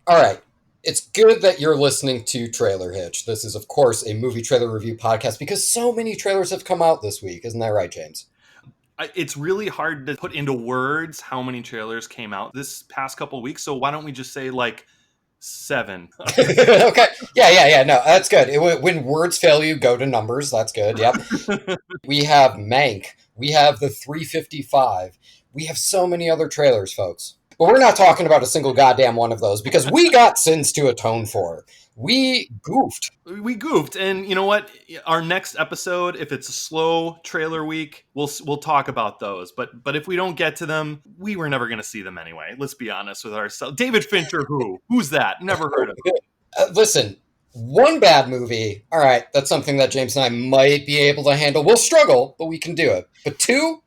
All right. It's good that you're listening to Trailer Hitch. This is, of course, a movie trailer review podcast because so many trailers have come out this week. Isn't that right, James? It's really hard to put into words how many trailers came out this past couple of weeks. So why don't we just say 7? Okay. Yeah. No, that's good. When words fail you, go to numbers. That's good. Yep. We have Mank. We have the 355. We have so many other trailers, folks. But we're not talking about a single goddamn one of those because we got sins to atone for. We goofed. And you know what? Our next episode, if it's a slow trailer week, we'll talk about those. But if we don't get to them, we were never going to see them anyway. Let's be honest with ourselves. David Fincher, who's that? Never heard of him. Listen, one bad movie, all right, that's something that James and I might be able to handle. We'll struggle, but we can do it. But 2,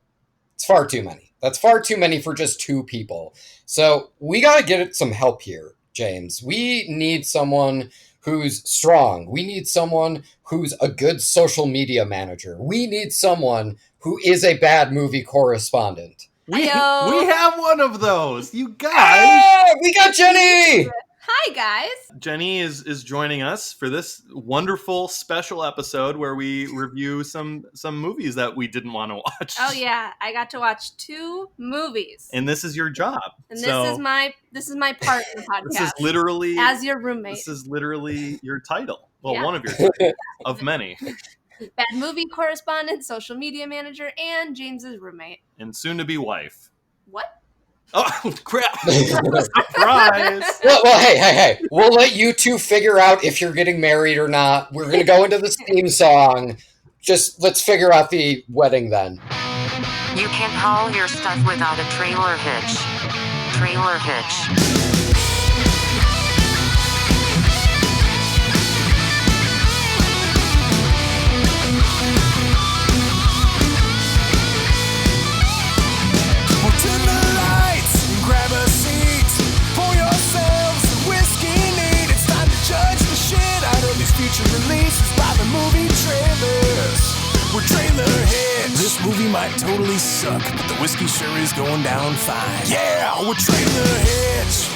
it's far too many. That's far too many for just 2 people. So we got to get some help here, James. We need someone who's strong. We need someone who's a good social media manager. We need someone who is a bad movie correspondent. We have one of those, you guys. Ah, we got Jenny! Hi, guys. Jenny is joining us for this wonderful special episode where we review some movies that we didn't want to watch. Oh yeah, I got to watch 2 movies. And this is your job. And this is my part in the podcast. This is literally as your roommate. This is literally your title. Well, Yeah. one of your titles of many. Bad movie correspondent, social media manager, and James's roommate. And soon to be wife. What? Oh, crap. Surprise. Well, hey. We'll let you 2 figure out if you're getting married or not. We're going to go into this theme song. Just let's figure out the wedding then. You can't haul your stuff without a trailer hitch. Trailer hitch. Grab a seat, pour yourselves a whiskey neat. It's time to judge the shit out of these future releases by the movie trailers. We're Trailer Hitch. This movie might totally suck, but the whiskey sure is going down fine. Yeah, we're Trailer Hitch.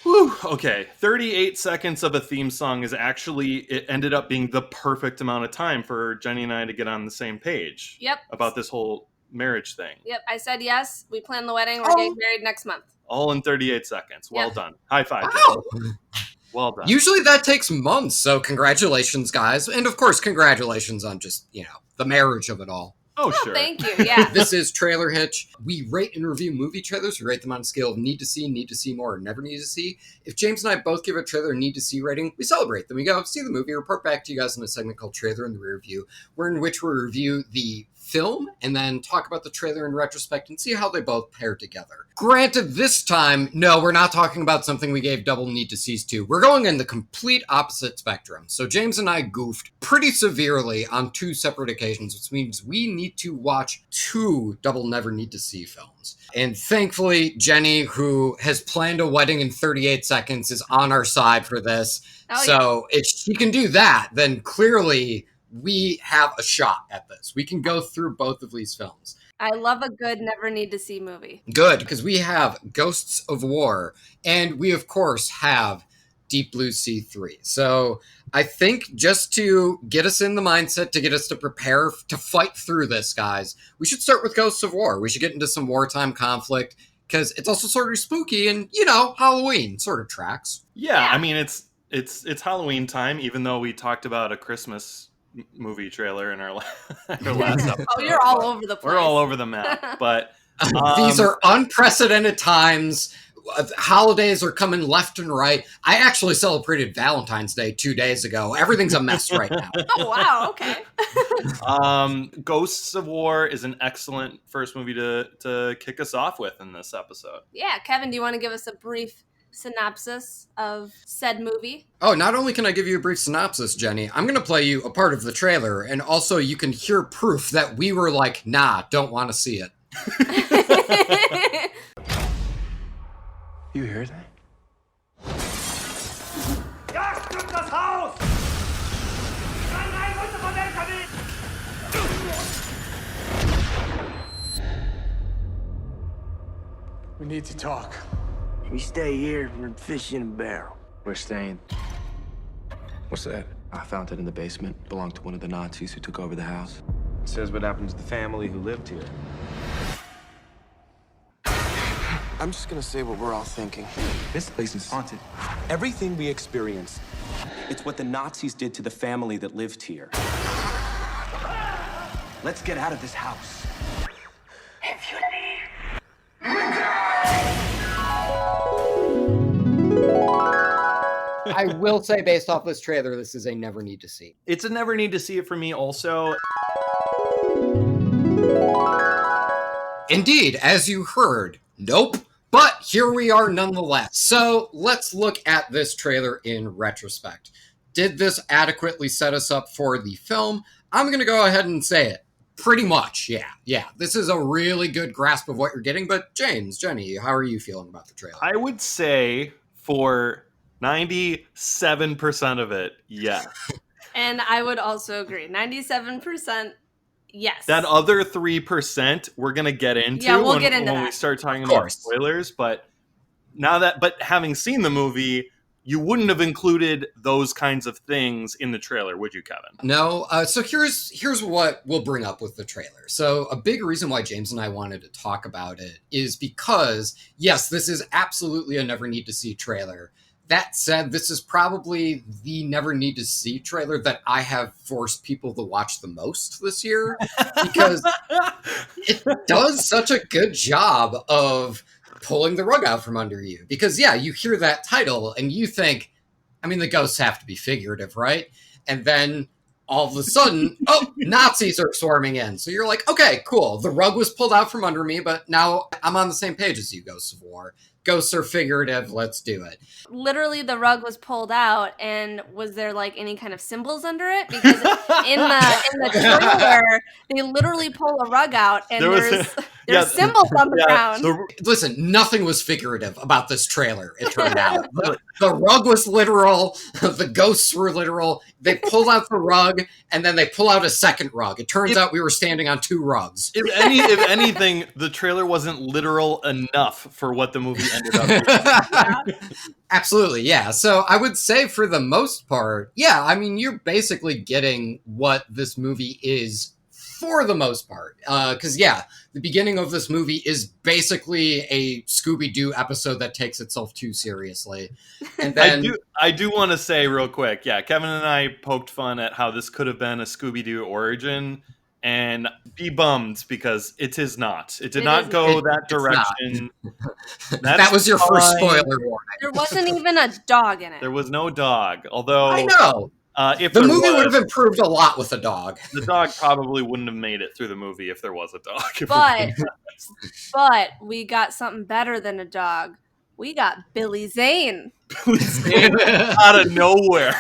Whew, okay, 38 seconds of a theme song it ended up being the perfect amount of time for Jenny and I to get on the same page. Yep. About this whole marriage thing. Yep, I said yes. We planned the wedding. We're getting married next month. All in 38 seconds. Well done. High five. Wow. Well done. Usually that takes months, so congratulations, guys. And of course, congratulations on just, the marriage of it all. Oh, sure. Thank you, yeah. This is Trailer Hitch. We rate and review movie trailers. We rate them on a scale of need to see more, or never need to see. If James and I both give a trailer a need to see rating, we celebrate. Then we go see the movie, report back to you guys in a segment called Trailer in the Rear View, in which we review the film and then talk about the trailer in retrospect and see how they both pair together. Granted, this time, no, we're not talking about something we gave double need to sees to. We're going in the complete opposite spectrum. So James and I goofed pretty severely on 2 separate occasions, which means we need to watch 2 double never need to see films. And thankfully, Jenny, who has planned a wedding in 38 seconds, is on our side for this. Oh, so if she can do that, then clearly we have a shot at this. We can go through both of these films. I love a good never need to see movie. Good, because we have Ghosts of War, and we, of course, have Deep Blue Sea 3. So I think just to get us in the mindset, to get us to prepare to fight through this, guys, we should start with Ghosts of War. We should get into some wartime conflict, because it's also sort of spooky, and, Halloween sort of tracks. Yeah, I mean, it's Halloween time, even though we talked about a Christmas movie trailer in our last episode. Oh, you're all over the place. We're all over the map, but these are unprecedented times. Holidays are coming left and right. I actually celebrated Valentine's Day 2 days ago. Everything's a mess right now. Oh, wow, okay. Ghosts of War is an excellent first movie to kick us off with in this episode. Yeah, Kevin, do you want to give us a brief synopsis of said movie? Oh, not only can I give you a brief synopsis, Jenny, I'm going to play you a part of the trailer, and also you can hear proof that we were like, nah, don't want to see it. You hear that? Jagd um das Haus! Nein, runter von LKW! We need to talk. We stay here, we're fish in a barrel. Where's Zane? What's that? I found it in the basement. Belonged to one of the Nazis who took over the house. It says what happened to the family who lived here. I'm just gonna say what we're all thinking. This place is haunted. Everything we experience, it's what the Nazis did to the family that lived here. Let's get out of this house. If you leave, I will say, based off this trailer, this is a never need to see. It's a never need to see it for me also. Indeed, as you heard, nope. But here we are nonetheless. So let's look at this trailer in retrospect. Did this adequately set us up for the film? I'm going to go ahead and say it. Pretty much, yeah. This is a really good grasp of what you're getting. But James, Jenny, how are you feeling about the trailer? I would say for 97% of it, yes. And I would also agree. 97%, yes. That other 3% we're gonna get into when we start talking about spoilers. But having seen the movie, you wouldn't have included those kinds of things in the trailer, would you, Kevin? No. So here's what we'll bring up with the trailer. So a big reason why James and I wanted to talk about it is because, yes, this is absolutely a never need to see trailer. That said, this is probably the never need to see trailer that I have forced people to watch the most this year, because it does such a good job of pulling the rug out from under you. Because, yeah, you hear that title and you think, I mean, the ghosts have to be figurative, right? And then all of a sudden, Nazis are swarming in. So you're like, okay, cool. The rug was pulled out from under me, but now I'm on the same page as you, Ghosts of War. Ghosts are figurative, let's do it. Literally, the rug was pulled out, and was there like any kind of symbols under it? Because in the trailer, they literally pull a rug out, and there's symbols on the ground. Listen, nothing was figurative about this trailer, it turned out. The rug was literal, the ghosts were literal. They pulled out the rug, and then they pull out a second rug. It turns out we were standing on two rugs. If anything, the trailer wasn't literal enough for what the movie ended up being. Absolutely, yeah. So I would say for the most part, yeah, I mean, you're basically getting what this movie is for the most part. Because, yeah, the beginning of this movie is basically a Scooby-Doo episode that takes itself too seriously. And then I do want to say real quick, yeah, Kevin and I poked fun at how this could have been a Scooby-Doo origin, and be bummed because it is not. It did not go that direction. That was your first spoiler warning. There wasn't even a dog in it. There was no dog, although I know. If the movie would have improved a lot with a dog. The dog probably wouldn't have made it through the movie if there was a dog. But we got something better than a dog. We got Billy Zane. Out of nowhere.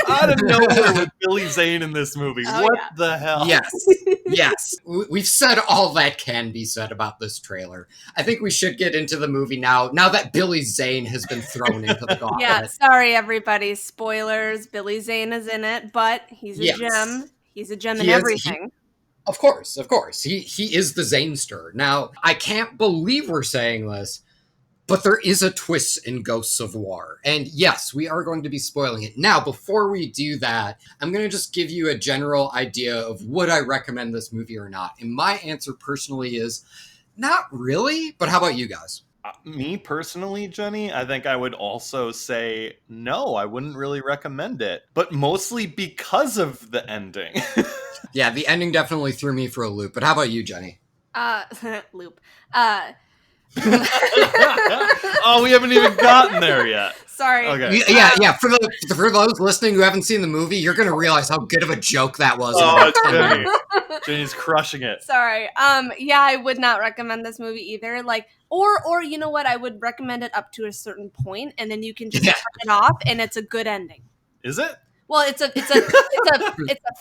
Out of nowhere with Billy Zane in this movie. What the hell? Yes. We've said all that can be said about this trailer. I think we should get into the movie now that Billy Zane has been thrown into the gauntlet. Yeah, sorry everybody. Spoilers. Billy Zane is in it, but he's a gem. He's a gem in everything. Of course. He is the Zanester. Now, I can't believe we're saying this, but there is a twist in Ghosts of War. And yes, we are going to be spoiling it. Now, before we do that, I'm going to just give you a general idea of would I recommend this movie or not. And my answer personally is not really. But how about you guys? Me personally, Jenny, I think I would also say no, I wouldn't really recommend it. But mostly because of the ending. Yeah, the ending definitely threw me for a loop. But how about you, Jenny? Loop. Oh, we haven't even gotten there yet. Sorry. Okay. Yeah. For those listening who haven't seen the movie, you're going to realize how good of a joke that was. Oh, Jenny's crushing it. Sorry. Yeah, I would not recommend this movie either. Like, or you know what? I would recommend it up to a certain point, and then you can just cut it off, and it's a good ending. Is it? Well, it's a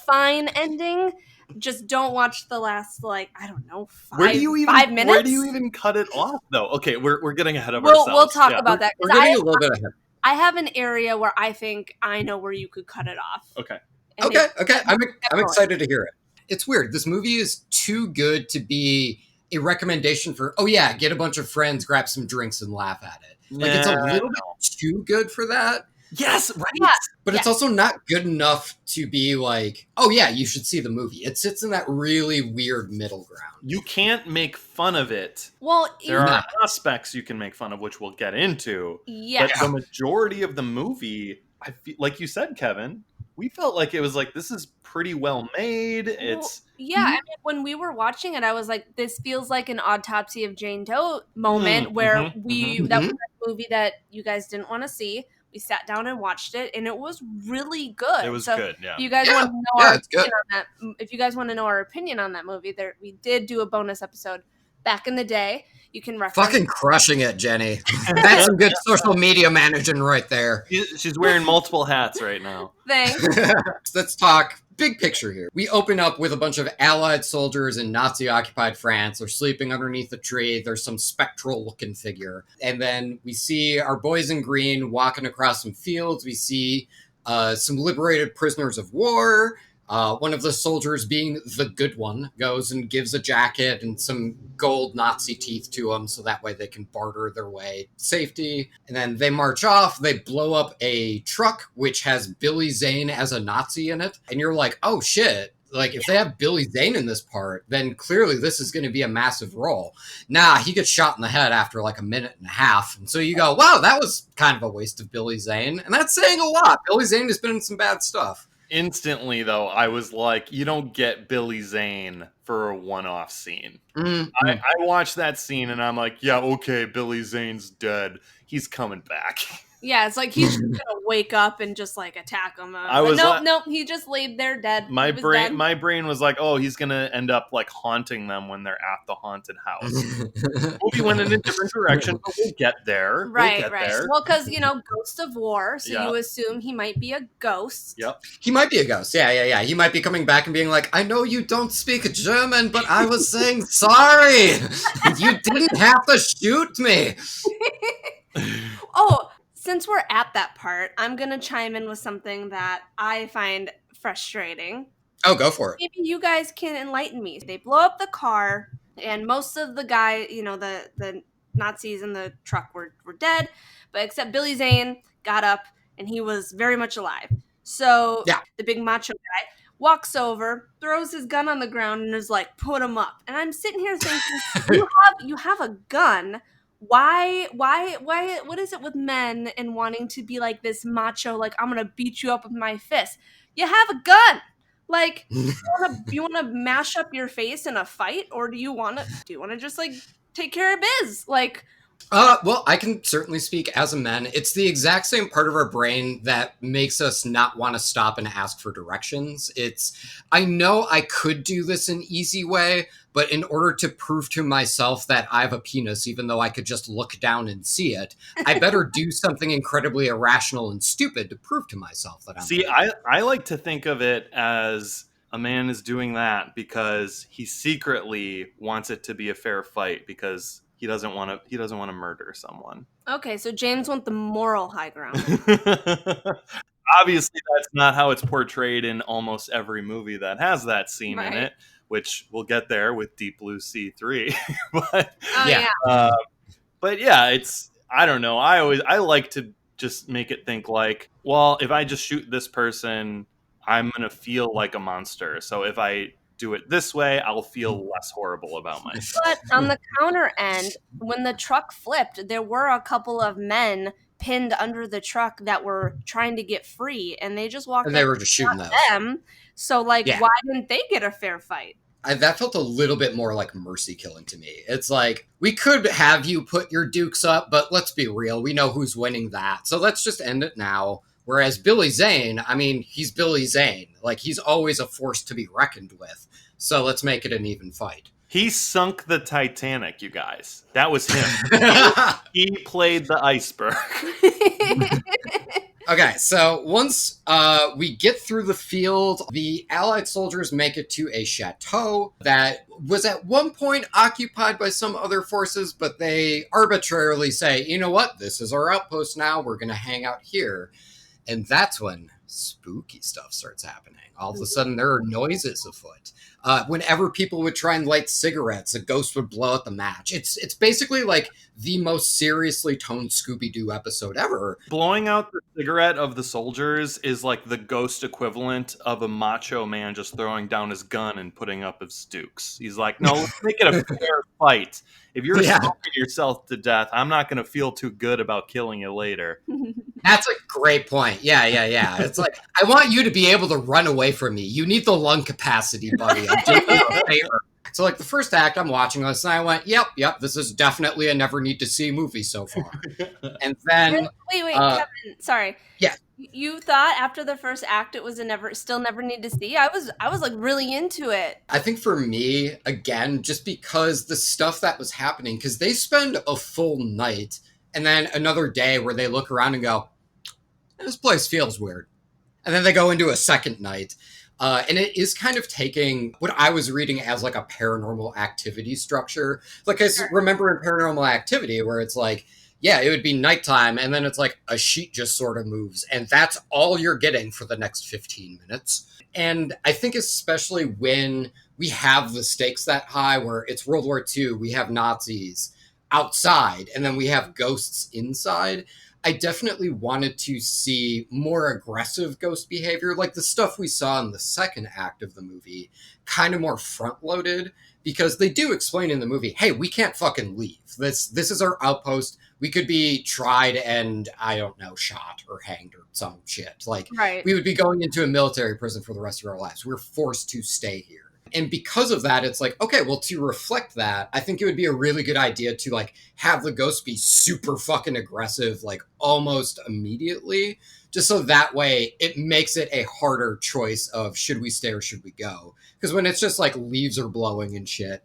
fine ending. Just don't watch the last, like, I don't know, 5 minutes. Where do you even cut it off, though? Okay, we're getting ahead of ourselves. We'll talk about that. We're getting a little bit ahead. I have an area where I think I know where you could cut it off. Okay. Okay. I'm excited to hear it. It's weird. This movie is too good to be a recommendation for, get a bunch of friends, grab some drinks, and laugh at it. Like, it's a little bit too good for that. Yes, right. Yeah. But it's also not good enough to be like, oh yeah, you should see the movie. It sits in that really weird middle ground. You can't make fun of it. Well, There are aspects you can make fun of, which we'll get into. yes. But the majority of the movie, I feel, like you said, Kevin, we felt like it was like, this is pretty well made. It's I mean, when we were watching it, I was like, this feels like an Autopsy of Jane Doe moment where that was a movie that you guys didn't want to see. We sat down and watched it, and it was really good. It was so good, yeah. If you guys want to know our opinion on that, if you guys want to know our opinion on that movie, we did do a bonus episode back in the day. You can reference. Fucking crushing it, Jenny. That's some good social media managing right there. She's wearing multiple hats right now. Thanks. Let's talk big picture here. We open up with a bunch of Allied soldiers in Nazi-occupied France. They're sleeping underneath a tree. There's some spectral-looking figure. And then we see our boys in green walking across some fields. We see some liberated prisoners of war. One of the soldiers, being the good one, goes and gives a jacket and some gold Nazi teeth to them so that way they can barter their way to safety. And then they march off. They blow up a truck which has Billy Zane as a Nazi in it. And you're like, oh shit. Like, if they have Billy Zane in this part, then clearly this is going to be a massive role. Nah, he gets shot in the head after like a minute and a half. And so you go, wow, that was kind of a waste of Billy Zane. And that's saying a lot. Billy Zane has been in some bad stuff. Instantly, though, I was like, you don't get Billy Zane for a one-off scene. I watched that scene and I'm like, yeah, okay, Billy Zane's dead. He's coming back. Yeah, it's like he's just gonna wake up and just like attack him. Nope, he just laid there dead. My brain was like, oh, he's gonna end up like haunting them when they're at the haunted house. Movie went in a different direction, but we'll get there. Right. Well, because Ghost of War, so you assume he might be a ghost. Yep. He might be a ghost. Yeah. He might be coming back and being like, I know you don't speak German, but I was saying sorry. You didn't have to shoot me. Oh. Since we're at that part, I'm going to chime in with something that I find frustrating. Oh, go for it. Maybe you guys can enlighten me. They blow up the car, and most of the guy, the Nazis in the truck were dead, but except Billy Zane got up, and he was very much alive. So the big macho guy walks over, throws his gun on the ground, and is like, put him up. And I'm sitting here thinking, you have a gun. Why, what is it with men and wanting to be like this macho, like, I'm going to beat you up with my fist? You have a gun. Like, you want to mash up your face in a fight, or do you want to just like take care of biz? Like, well, I can certainly speak as a man. It's the exact same part of our brain that makes us not want to stop and ask for directions. I know I could do this an easy way, but in order to prove to myself that I have a penis, even though I could just look down and see it, I better do something incredibly irrational and stupid to prove to myself that I'm. See, I like to think of it as a man is doing that because he secretly wants it to be a fair fight because he doesn't want to murder someone. Okay, so James wants the moral high ground. Obviously, that's not how it's portrayed in almost every movie that has that scene in it, which we'll get there with Deep Blue Sea 3. But it's, I don't know. I like to just make it think like, well, if I just shoot this person, I'm going to feel like a monster. So if I do it this way, I'll feel less horrible about myself. But on the counter end, when the truck flipped, there were a couple of men pinned under the truck that were trying to get free, and they just walked. And they were just shooting them. So, why didn't they get a fair fight? That felt a little bit more like mercy killing to me. It's like, we could have you put your dukes up, but let's be real, we know who's winning that. So let's just end it now. Whereas Billy Zane, I mean, he's Billy Zane. Like, he's always a force to be reckoned with. So let's make it an even fight. He sunk the Titanic, you guys. That was him. He played the iceberg. Okay, so once we get through the field, the Allied soldiers make it to a chateau that was at one point occupied by some other forces, but they arbitrarily say, you know what, this is our outpost now, we're going to hang out here. And that's when spooky stuff starts happening. All of a sudden, there are noises afoot. Whenever people would try and light cigarettes, a ghost would blow out the match. It's basically like the most seriously toned Scooby-Doo episode ever. Blowing out the cigarette of the soldiers is like the ghost equivalent of a macho man just throwing down his gun and putting up his dukes. He's like, no, let's make it a fair fight. If you're smoking yourself to death, I'm not going to feel too good about killing you later. That's a great point. Yeah. It's like, I want you to be able to run away from me. You need the lung capacity, buddy. I'm doing you a favor. So, like, the first act, I'm watching this, and I went, yep, this is definitely a never need to see movie so far. And then... Wait, Kevin, sorry. Yeah. You thought after the first act it was a never need to see? I was like really into it. I think for me, again, just because the stuff that was happening, because they spend a full night and then another day where they look around and go, this place feels weird. And then they go into a second night. And it is kind of taking what I was reading as like a paranormal activity structure. Like I remember in Paranormal Activity where it's like, yeah, it would be nighttime and then it's like a sheet just sort of moves. And that's all you're getting for the next 15 minutes. And I think especially when we have the stakes that high where it's World War II, we have Nazis outside and then we have ghosts inside. I definitely wanted to see more aggressive ghost behavior, like the stuff we saw in the second act of the movie, kind of more front-loaded, because they do explain in the movie, hey, we can't fucking leave. This is our outpost. We could be tried and, I don't know, shot or hanged or some shit. Like, we would be going into a military prison for the rest of our lives. We're forced to stay here. And because of that, it's like, okay, well, to reflect that, I think it would be a really good idea to, like, have the ghost be super fucking aggressive, like, almost immediately, just so that way it makes it a harder choice of should we stay or should we go? Because when it's just, like, leaves are blowing and shit,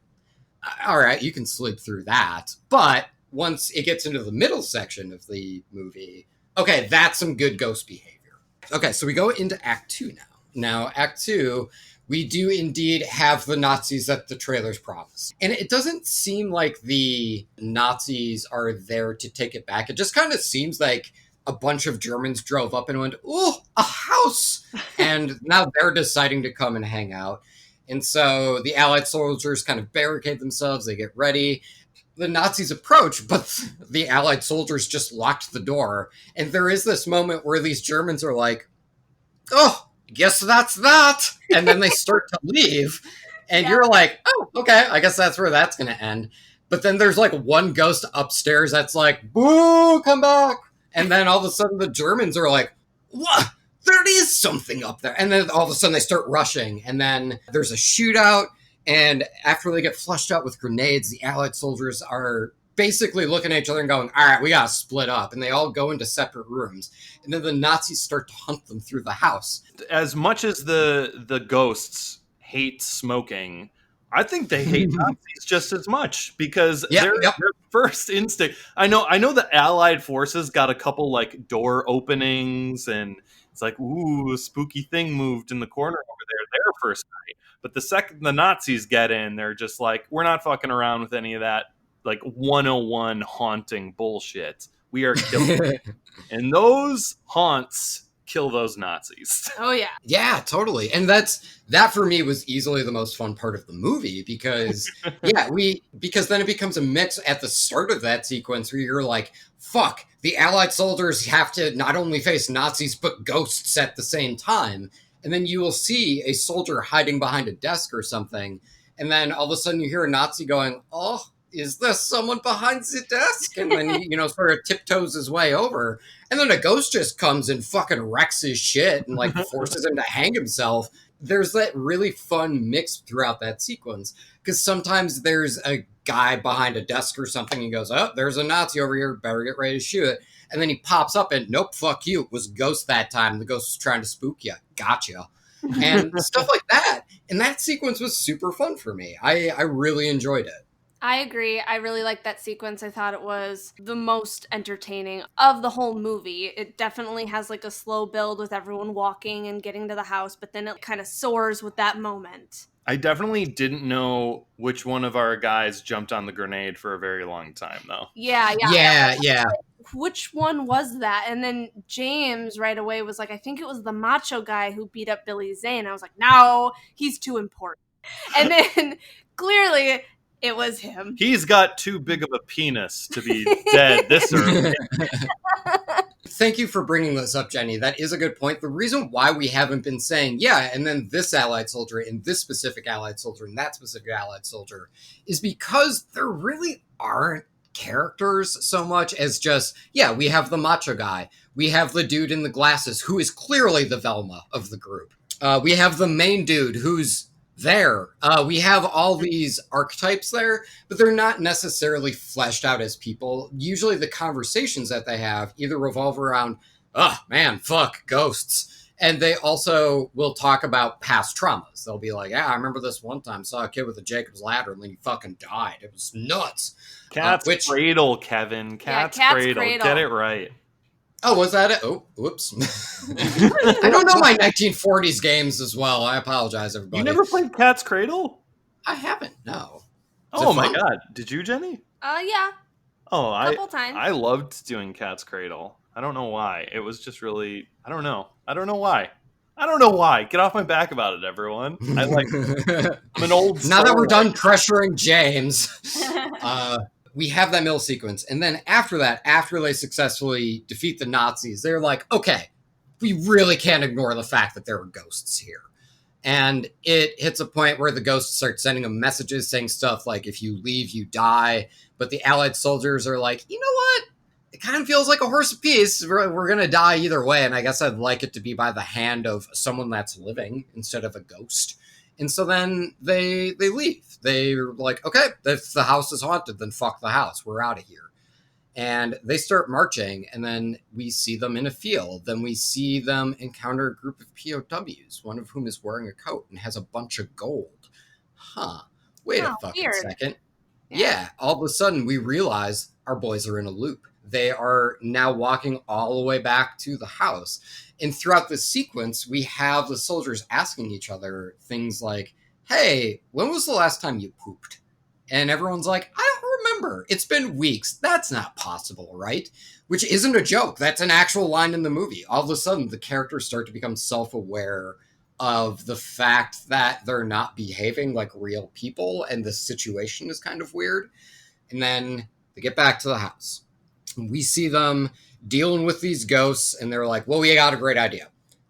all right, you can slip through that. But once it gets into the middle section of the movie, okay, that's some good ghost behavior. Okay, so we go into Act 2 now. Now, Act 2... we do indeed have the Nazis that the trailers promise. And it doesn't seem like the Nazis are there to take it back. It just kind of seems like a bunch of Germans drove up and went, ooh, a house! And now they're deciding to come and hang out. And so the Allied soldiers kind of barricade themselves, they get ready. The Nazis approach, but the Allied soldiers just locked the door. And there is this moment where these Germans are like, oh, guess that's that. And then they start to leave. And you're like, oh, okay, I guess that's where that's going to end. But then there's like one ghost upstairs that's like, boo, come back. And then all of a sudden the Germans are like, what? There is something up there. And then all of a sudden they start rushing. And then there's a shootout. And after they get flushed out with grenades, the Allied soldiers are basically looking at each other and going, all right, we got to split up. And they all go into separate rooms. And then the Nazis start to hunt them through the house. As much as the ghosts hate smoking, I think they hate Nazis just as much because their first instinct. I know the Allied forces got a couple like door openings and it's like, ooh, a spooky thing moved in the corner over there. Their first night. But the second the Nazis get in, they're just like, we're not fucking around with any of that like 101 haunting bullshit. We are killing and those haunts kill those Nazis. Oh yeah. Yeah, totally. And that for me was easily the most fun part of the movie because because then it becomes a mix at the start of that sequence where you're like, fuck, the Allied soldiers have to not only face Nazis but ghosts at the same time. And then you will see a soldier hiding behind a desk or something. And then all of a sudden you hear a Nazi going, oh, is there someone behind the desk? And then he, sort of tiptoes his way over. And then a ghost just comes and fucking wrecks his shit and like forces him to hang himself. There's that really fun mix throughout that sequence. Because sometimes there's a guy behind a desk or something and goes, oh, there's a Nazi over here, better get ready to shoot it. And then he pops up and, nope, fuck you. It was Ghost that time. The ghost was trying to spook you. Gotcha. And stuff like that. And that sequence was super fun for me. I really enjoyed it. I agree. I really liked that sequence. I thought it was the most entertaining of the whole movie. It definitely has like a slow build with everyone walking and getting to the house, but then it kind of soars with that moment. I definitely didn't know which one of our guys jumped on the grenade for a very long time, though. Yeah. Yeah. Which one was that? And then James right away was like, I think it was the macho guy who beat up Billy Zane. I was like, no, he's too important. And then clearly it was him. He's got too big of a penis to be dead this early. Thank you for bringing this up, Jenny. That is a good point. The reason why we haven't been saying, yeah, and then this Allied soldier, and this specific Allied soldier, and that specific Allied soldier, is because there really aren't characters so much as just, yeah, we have the macho guy. We have the dude in the glasses, who is clearly the Velma of the group. We have the main dude, who's there. We have all these archetypes there, but they're not necessarily fleshed out as people. Usually the conversations that they have either revolve around, oh man, fuck, ghosts. And they also will talk about past traumas. They'll be like, yeah, I remember this one time, saw a kid with a Jacob's ladder and then he fucking died. It was nuts. Cat's Cradle, Kevin. Cat's Cradle. Get it right. Oh, was that it? Oh, whoops. I don't know my 1940s games as well. I apologize, everybody. You never played Cat's Cradle? I haven't, no. Oh my god. Did you, Jenny? Yeah. Oh, a couple times. I loved doing Cat's Cradle. I don't know why. It was just really, I don't know why. Get off my back about it, everyone. I'm an old soul. Now that we're done pressuring James, we have that middle sequence. And then after that, after they successfully defeat the Nazis, they're like, okay, we really can't ignore the fact that there are ghosts here. And it hits a point where the ghosts start sending them messages saying stuff like, if you leave, you die. But the Allied soldiers are like, you know what? It kind of feels like a horse apiece. We're going to die either way. And I guess I'd like it to be by the hand of someone that's living instead of a ghost. And so then they leave. They're like, okay, if the house is haunted, then fuck the house. We're out of here. And they start marching, and then we see them in a field. Then we see them encounter a group of POWs, one of whom is wearing a coat and has a bunch of gold. Huh. Wait a fucking second. Yeah, all of a sudden we realize our boys are in a loop. They are now walking all the way back to the house. And throughout the sequence, we have the soldiers asking each other things like, hey, when was the last time you pooped? And everyone's like, I don't remember. It's been weeks. That's not possible, right? Which isn't a joke. That's an actual line in the movie. All of a sudden, the characters start to become self-aware of the fact that they're not behaving like real people, and the situation is kind of weird. And then they get back to the house. We see them dealing with these ghosts, and they're like, well, we got a great idea.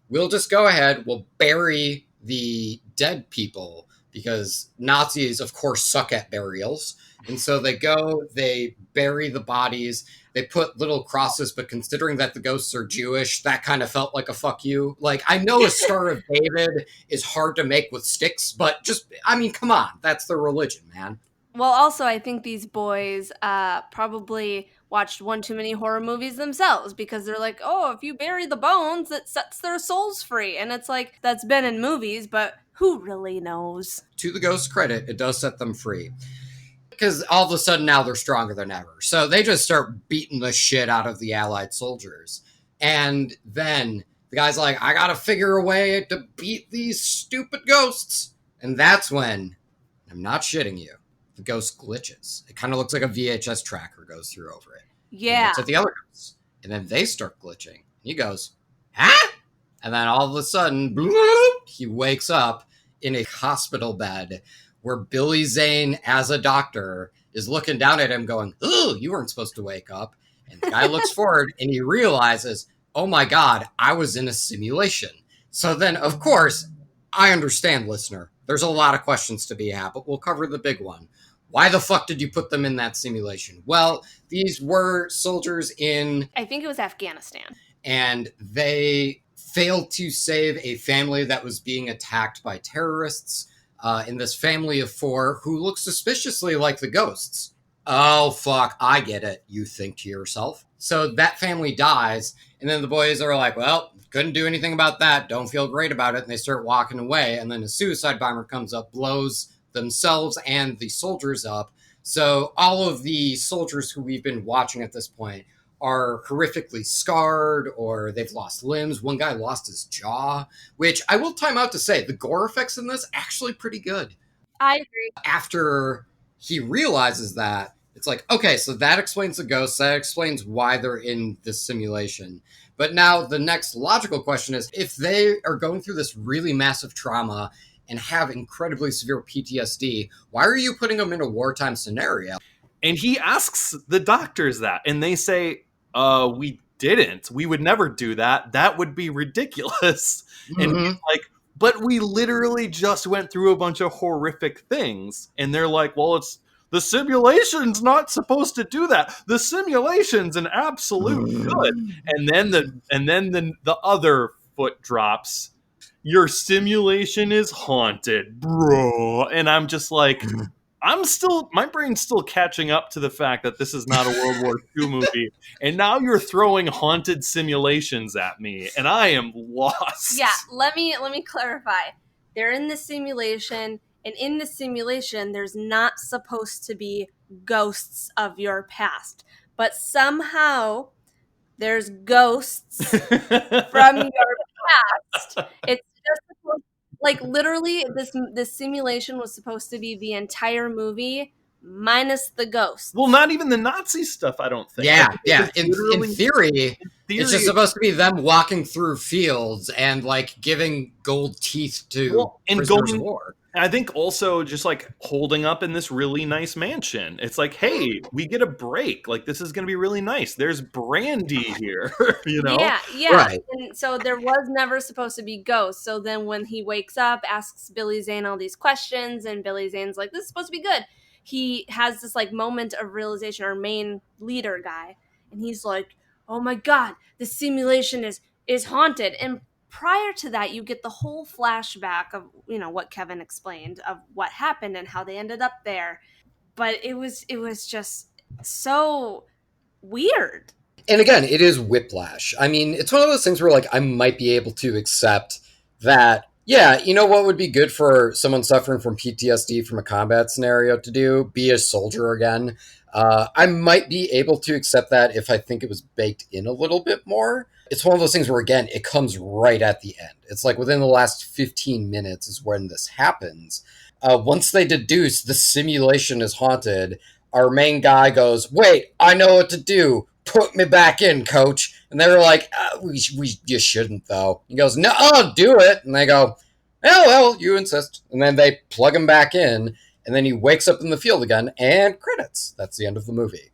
We'll just go ahead, we'll bury the dead people, because Nazis, of course, suck at burials. And so they go, they bury the bodies, they put little crosses, but considering that the ghosts are Jewish, that kind of felt like a fuck you. Like, I know a Star of David is hard to make with sticks, but just, I mean, come on, that's their religion, man. Well, also, I think these boys probably watched one too many horror movies themselves, because they're like, oh, if you bury the bones, it sets their souls free. And it's like, that's been in movies, but who really knows? To the ghost's credit, it does set them free. Because all of a sudden now they're stronger than ever. So they just start beating the shit out of the Allied soldiers. And then the guy's like, I gotta figure a way to beat these stupid ghosts. And that's when, I'm not shitting you, the ghost glitches. It kind of looks like a VHS tracker goes through over it. Yeah. Looks at the other ghosts. And then they start glitching. He goes, huh? And then all of a sudden, bloop, he wakes up in a hospital bed where Billy Zane, as a doctor, is looking down at him going, ooh, you weren't supposed to wake up. And the guy looks forward and he realizes, oh my God, I was in a simulation. So then, of course, I understand, listener. There's a lot of questions to be had, but we'll cover the big one. Why the fuck did you put them in that simulation? Well, these were soldiers in... I think it was Afghanistan. And they failed to save a family that was being attacked by terrorists. In this family of 4 who look suspiciously like the ghosts. Oh, fuck, I get it, you think to yourself. So that family dies, and then the boys are like, well, couldn't do anything about that, don't feel great about it, and they start walking away, and then a suicide bomber comes up, blows themselves and the soldiers up. So all of the soldiers who we've been watching at this point are horrifically scarred, or they've lost limbs. One guy lost his jaw, which I will time out to say, the gore effects in this actually pretty good. I agree. After he realizes that, it's like, okay, so that explains the ghosts, that explains why they're in this simulation. But now the next logical question is, if they are going through this really massive trauma and have incredibly severe PTSD. Why are you putting them in a wartime scenario? And he asks the doctors that, and they say, we didn't. We would never do that. That would be ridiculous. Mm-hmm. And he's like, but we literally just went through a bunch of horrific things. And they're like, well, the simulation's not supposed to do that. The simulation's an absolute good. And then the other foot drops. Your simulation is haunted, bro. And I'm just like, my brain's still catching up to the fact that this is not a World War II movie. And now you're throwing haunted simulations at me, and I am lost. Yeah, let me clarify. They're in the simulation, and in the simulation, there's not supposed to be ghosts of your past. But somehow, there's ghosts from your past. It's just supposed like literally this simulation was supposed to be the entire movie minus the ghosts. Well, not even the Nazi stuff, I don't think. Yeah. In theory, it's just supposed to be them walking through fields and like giving gold teeth to prisoners of war. I think also just like holding up in this really nice mansion. It's like, hey, we get a break. Like, this is going to be really nice. There's brandy here, you know? Yeah. Right. And so there was never supposed to be ghosts. So then when he wakes up, asks Billy Zane all these questions, and Billy Zane's like, this is supposed to be good. He has this like moment of realization, our main leader guy. And he's like, oh my God, the simulation is haunted. And prior to that, you get the whole flashback of, what Kevin explained of what happened and how they ended up there. But it was just so weird. And again, it is whiplash. I mean, it's one of those things where like I might be able to accept that, yeah, you know what would be good for someone suffering from PTSD from a combat scenario to do? Be a soldier again. I might be able to accept that if I think it was baked in a little bit more. It's one of those things where, again, it comes right at the end. It's like within the last 15 minutes is when this happens. Once they deduce the simulation is haunted, our main guy goes, wait, I know what to do. Put me back in, coach. And they were like, you shouldn't, though. He goes, no, I'll do it. And they go, oh, well, you insist. And then they plug him back in. And then he wakes up in the field again, and credits. That's the end of the movie.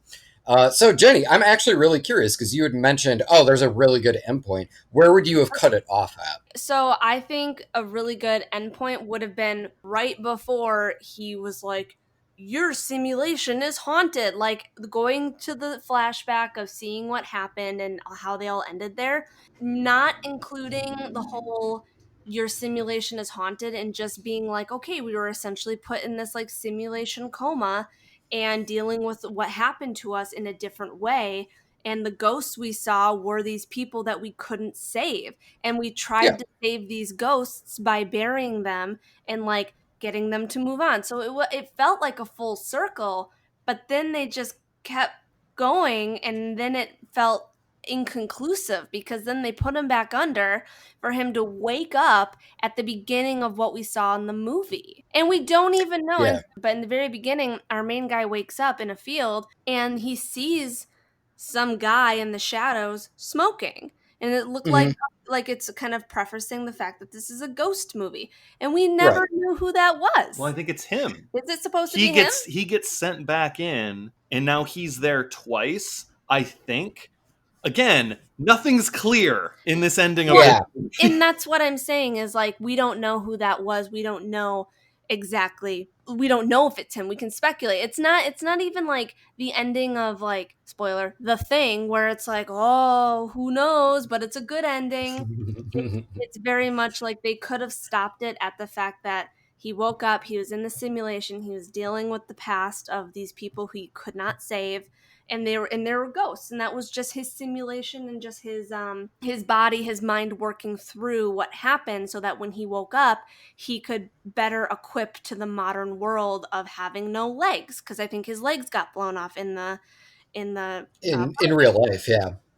So, Jenny, I'm actually really curious because you had mentioned, there's a really good endpoint. Where would you have cut it off at? So I think a really good endpoint would have been right before he was like, your simulation is haunted. Like going to the flashback of seeing what happened and how they all ended there, not including the whole your simulation is haunted and just being like, okay, we were essentially put in this like simulation coma and dealing with what happened to us in a different way. And the ghosts we saw were these people that we couldn't save. And we tried to save these ghosts by burying them and like getting them to move on. So it felt like a full circle, but then they just kept going, and then it felt inconclusive because then they put him back under for him to wake up at the beginning of what we saw in the movie. And we don't even know. But in the very beginning, our main guy wakes up in a field and he sees some guy in the shadows smoking. And it looked like it's kind of prefacing the fact that this is a ghost movie. And we never knew who that was. Well, I think it's him. Is it supposed to be him? He gets sent back in, and now he's there twice, I think. Again, nothing's clear in this ending of it. And that's what I'm saying is like, we don't know who that was. We don't know exactly. We don't know if it's him. We can speculate. It's not even like the ending of like, spoiler, The Thing, where it's like, oh, who knows, but it's a good ending. It's very much like they could have stopped it at the fact that he woke up, he was in the simulation, he was dealing with the past of these people who he could not save. And there were ghosts, and that was just his simulation and just his body, his mind working through what happened, so that when he woke up, he could better equip to the modern world of having no legs, because I think his legs got blown off in real life,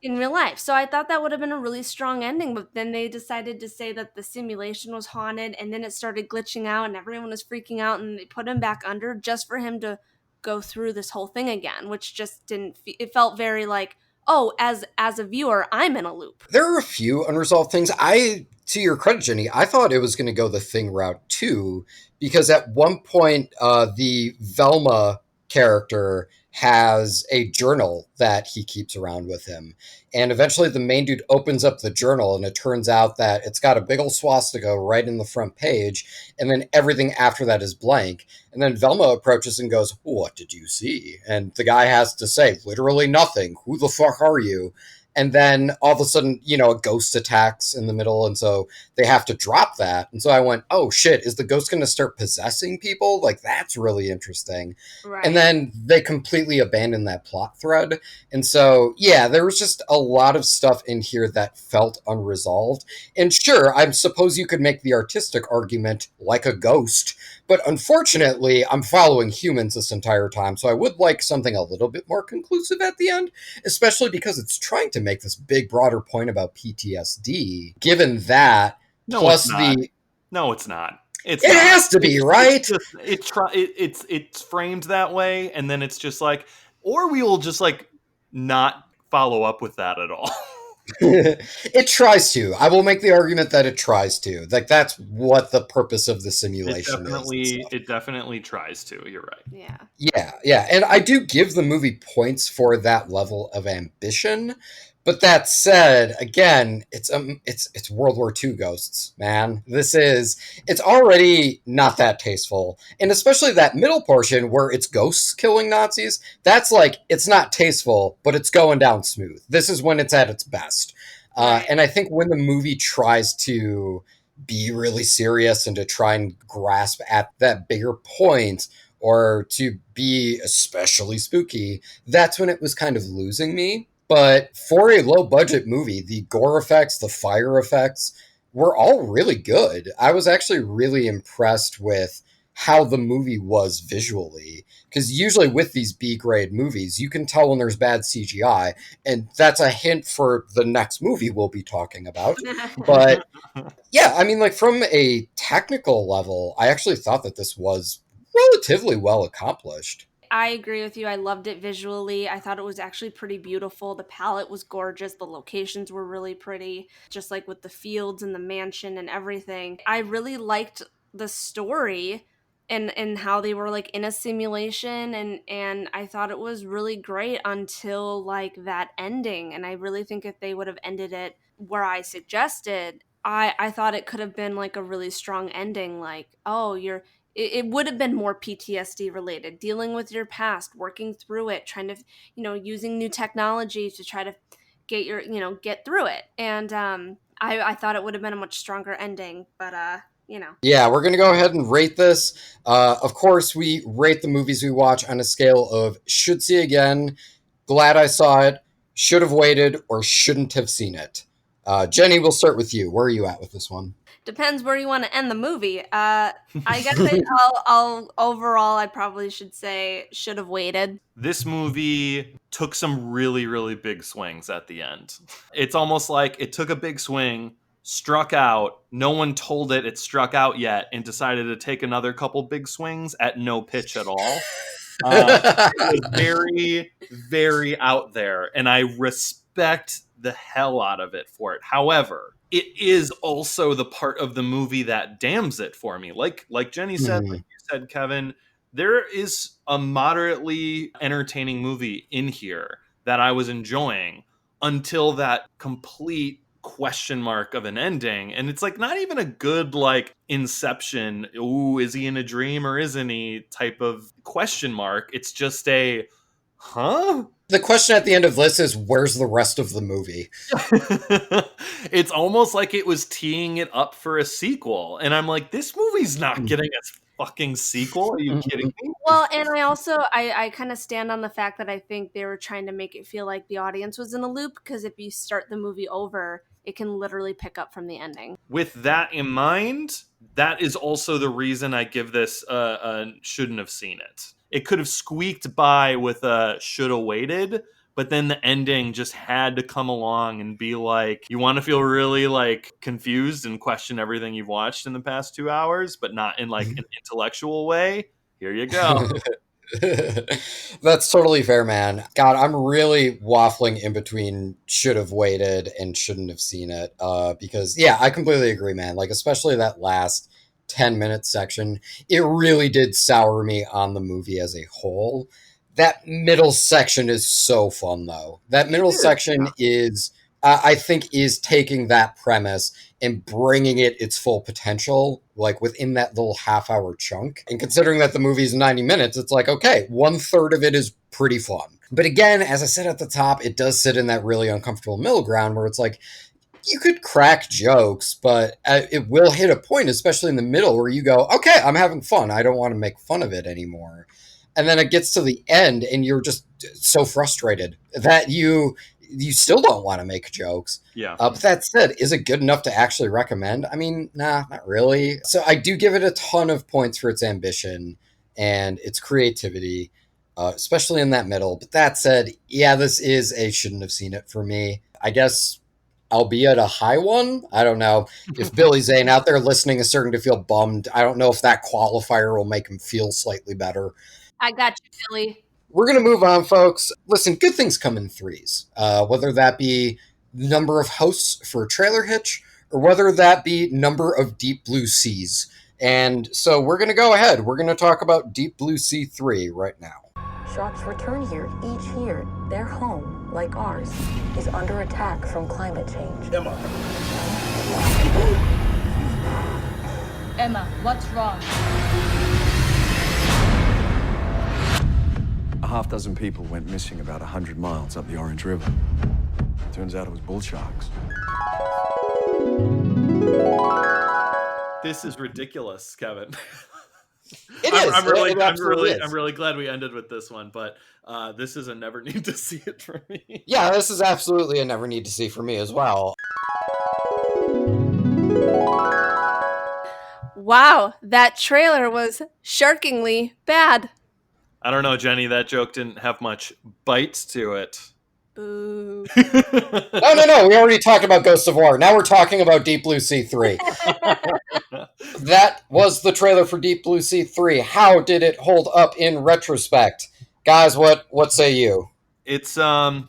in real life. So I thought that would have been a really strong ending, but then they decided to say that the simulation was haunted, and then it started glitching out, and everyone was freaking out, and they put him back under just for him to go through this whole thing again, which just didn't it felt very like, oh, as a viewer, I'm in a loop. There are a few unresolved things. I to your credit, Jenny, I thought it was going to go the Thing route too, because at one point, the Velma character has a journal that he keeps around with him. And eventually the main dude opens up the journal, and it turns out that it's got a big old swastika right in the front page, and then everything after that is blank. And then Velma approaches and goes, "What did you see?" And the guy has to say, "Literally nothing. Who the fuck are you?" And then all of a sudden, a ghost attacks in the middle, and so they have to drop that. And so I went, oh shit, is the ghost going to start possessing people? Like, that's really interesting. Right. And then they completely abandon that plot thread. And so, yeah, there was just a lot of stuff in here that felt unresolved. And sure, I suppose you could make the artistic argument like a ghost, but unfortunately, I'm following humans this entire time, so I would like something a little bit more conclusive at the end, especially because it's trying to make this big, broader point about PTSD. Given that, No, plus it's not. the... No, it's not. It has to be, right? It's framed that way, and then it's just like, or we will just like not follow up with that at all. It tries to. I will make the argument that it tries to. Like, that's what the purpose of the simulation is. It definitely tries to. You're right. Yeah. And I do give the movie points for that level of ambition. But that said, again, it's World War II ghosts, man. It's already not that tasteful. And especially that middle portion where it's ghosts killing Nazis, that's like, it's not tasteful, but it's going down smooth. This is when it's at its best. And I think when the movie tries to be really serious and to try and grasp at that bigger point, or to be especially spooky, that's when it was kind of losing me. But for a low-budget movie, the gore effects, the fire effects were all really good. I was actually really impressed with how the movie was visually. Because usually with these B-grade movies, you can tell when there's bad CGI, and that's a hint for the next movie we'll be talking about. But yeah, I mean, like, from a technical level, I actually thought that this was relatively well accomplished. I agree with you. I loved it visually. I thought it was actually pretty beautiful. The palette was gorgeous. The locations were really pretty, just like with the fields and the mansion and everything. I really liked the story and how they were like in a simulation, and I thought it was really great until like that ending. And I really think if they would have ended it where I suggested, I thought it could have been like a really strong ending, like, oh, it would have been more PTSD related, dealing with your past, working through it, trying to, using new technology to try to get through it. And I thought it would have been a much stronger ending, but Yeah, we're going to go ahead and rate this. Of course, we rate the movies we watch on a scale of should see again, glad I saw it, should have waited, or shouldn't have seen it. Jenny, we'll start with you. Where are you at with this one? Depends where you want to end the movie. I guess I'll overall, I probably should say should have waited. This movie took some really, really big swings at the end. It's almost like it took a big swing, struck out, no one told it struck out yet, and decided to take another couple big swings at no pitch at all. It was very, very out there, and I respect the hell out of it for it. However, it is also the part of the movie that damns it for me. Like Jenny said, like you said, Kevin, there is a moderately entertaining movie in here that I was enjoying until that complete question mark of an ending. And it's like not even a good like Inception, ooh, is he in a dream or isn't he type of question mark. It's just a huh? The question at the end of this is, where's the rest of the movie? It's almost like it was teeing it up for a sequel. And I'm like, this movie's not getting a fucking sequel. Are you kidding me? Well, and I also, I kind of stand on the fact that I think they were trying to make it feel like the audience was in a loop, because if you start the movie over, it can literally pick up from the ending. With that in mind, that is also the reason I give this shouldn't have seen it. It could have squeaked by with a shoulda waited, but then the ending just had to come along and be like, you want to feel really like confused and question everything you've watched in the past 2 hours, but not in like an intellectual way? Here you go. That's totally fair, man. God, I'm really waffling in between should have waited and shouldn't have seen it. Because yeah, I completely agree, man. Like especially that last 10-minute section, it really did sour me on the movie as a whole. That middle section is so fun though. That middle section is I think is taking that premise and bringing it its full potential, like within that little half-hour chunk. And considering that the movie's 90 minutes, it's like, okay, 1/3 of it is pretty fun. But again, as I said at the top, it does sit in that really uncomfortable middle ground where it's like, you could crack jokes, but it will hit a point, especially in the middle, where you go, okay, I'm having fun. I don't want to make fun of it anymore. And then it gets to the end, and you're just so frustrated that you still don't want to make jokes. Yeah. But that said, is it good enough to actually recommend? I mean, nah, not really. So I do give it a ton of points for its ambition and its creativity, especially in that middle. But that said, yeah, this is a shouldn't have seen it for me. I guess albeit a high one. I don't know if Billy Zane out there listening is starting to feel bummed. I don't know if that qualifier will make him feel slightly better. I got you, Billy. We're going to move on, folks. Listen, good things come in threes, whether that be number of hosts for a trailer hitch or whether that be number of Deep Blue Seas. And so we're going to go ahead. We're going to talk about Deep Blue Sea 3 right now. Sharks return here each year. Their home, like ours, is under attack from climate change. Emma, what's wrong? A half dozen people went missing about 100 miles up the Orange River. Turns out it was bull sharks. This is ridiculous, Kevin. It is. I'm really glad we ended with this one, but this is a never need to see it for me. Yeah, this is absolutely a never need to see for me as well. Wow, that trailer was sharkingly bad. I don't know, Jenny, that joke didn't have much bite to it. Boo. No. We already talked about Ghosts of War. Now we're talking about Deep Blue Sea 3. That was the trailer for Deep Blue Sea 3. How did it hold up in retrospect? Guys, what say you? It's a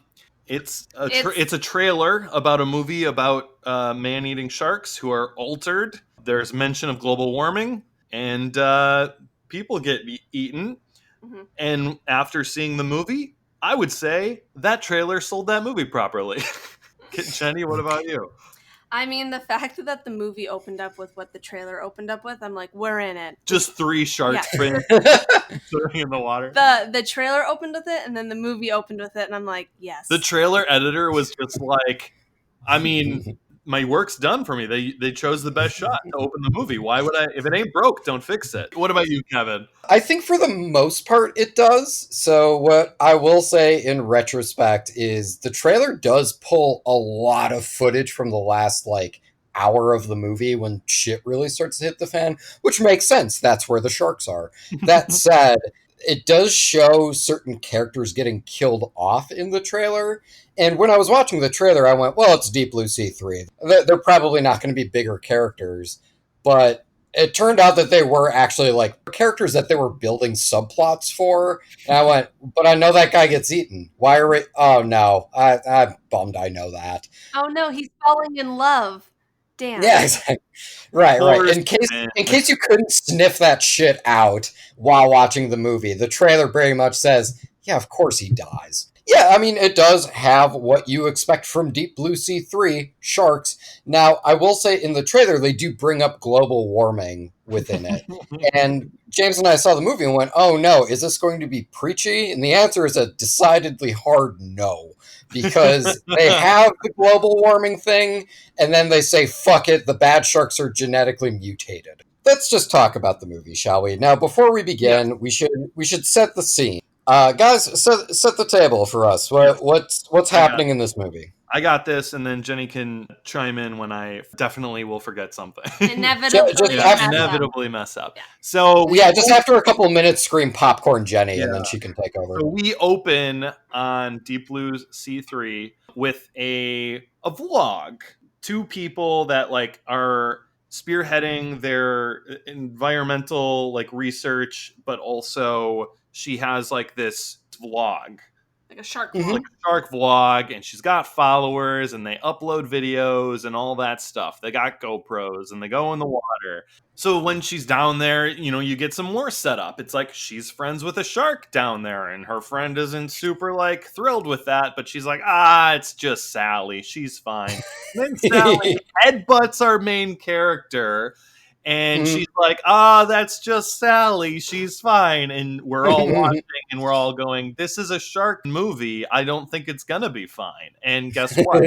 trailer about a movie about man-eating sharks who are altered. There's mention of global warming, and people get eaten. Mm-hmm. And after seeing the movie, I would say that trailer sold that movie properly. Jenny, what about you? I mean, the fact that the movie opened up with what the trailer opened up with, I'm like, we're in it. Just 3 sharks swimming in the water. The trailer opened with it, and then the movie opened with it, and I'm like, yes. The trailer editor was just like, I mean, my work's done for me. They chose the best shot to open the movie. Why would I? If it ain't broke, don't fix it. What about you, Kevin? I think for the most part it does. So what I will say in retrospect is the trailer does pull a lot of footage from the last hour of the movie when shit really starts to hit the fan, which makes sense. That's where the sharks are. That said, it does show certain characters getting killed off in the trailer. And when I was watching the trailer, I went, well, it's Deep Blue Sea 3. They're probably not going to be bigger characters. But it turned out that they were actually characters that they were building subplots for. And I went, but I know that guy gets eaten. Why are we? Oh, no. I'm bummed I know that. Oh, no. He's falling in love. Damn. Yeah, exactly. Right. In case you couldn't sniff that shit out while watching the movie, the trailer very much says, yeah, of course he dies. Yeah, I mean, it does have what you expect from Deep Blue Sea 3, sharks. Now, I will say in the trailer, they do bring up global warming within it. And James and I saw the movie and went, oh no, is this going to be preachy? And the answer is a decidedly hard no. Because they have the global warming thing, and then they say, fuck it, the bad sharks are genetically mutated. Let's just talk about the movie, shall we? Now, before we begin, we should set the scene. Guys, set the table for us. What's happening in this movie? I got this, and then Jenny can chime in when I definitely will forget something. Inevitably mess up. Yeah. So just after a couple of minutes, scream popcorn, Jenny, and then she can take over. So we open on Deep Blue Sea 3 with a vlog. 2 people that are spearheading their environmental research, but also she has like this vlog. Like a shark vlog. Like a shark vlog, and she's got followers, and they upload videos and all that stuff. They got GoPros, and they go in the water. So when she's down there, you get some more setup. It's like she's friends with a shark down there, and her friend isn't super like thrilled with that, but she's like, it's just Sally. She's fine. And then Sally headbutts our main character. And she's like, that's just Sally. She's fine. And we're all watching and we're all going, this is a shark movie. I don't think it's going to be fine. And guess what?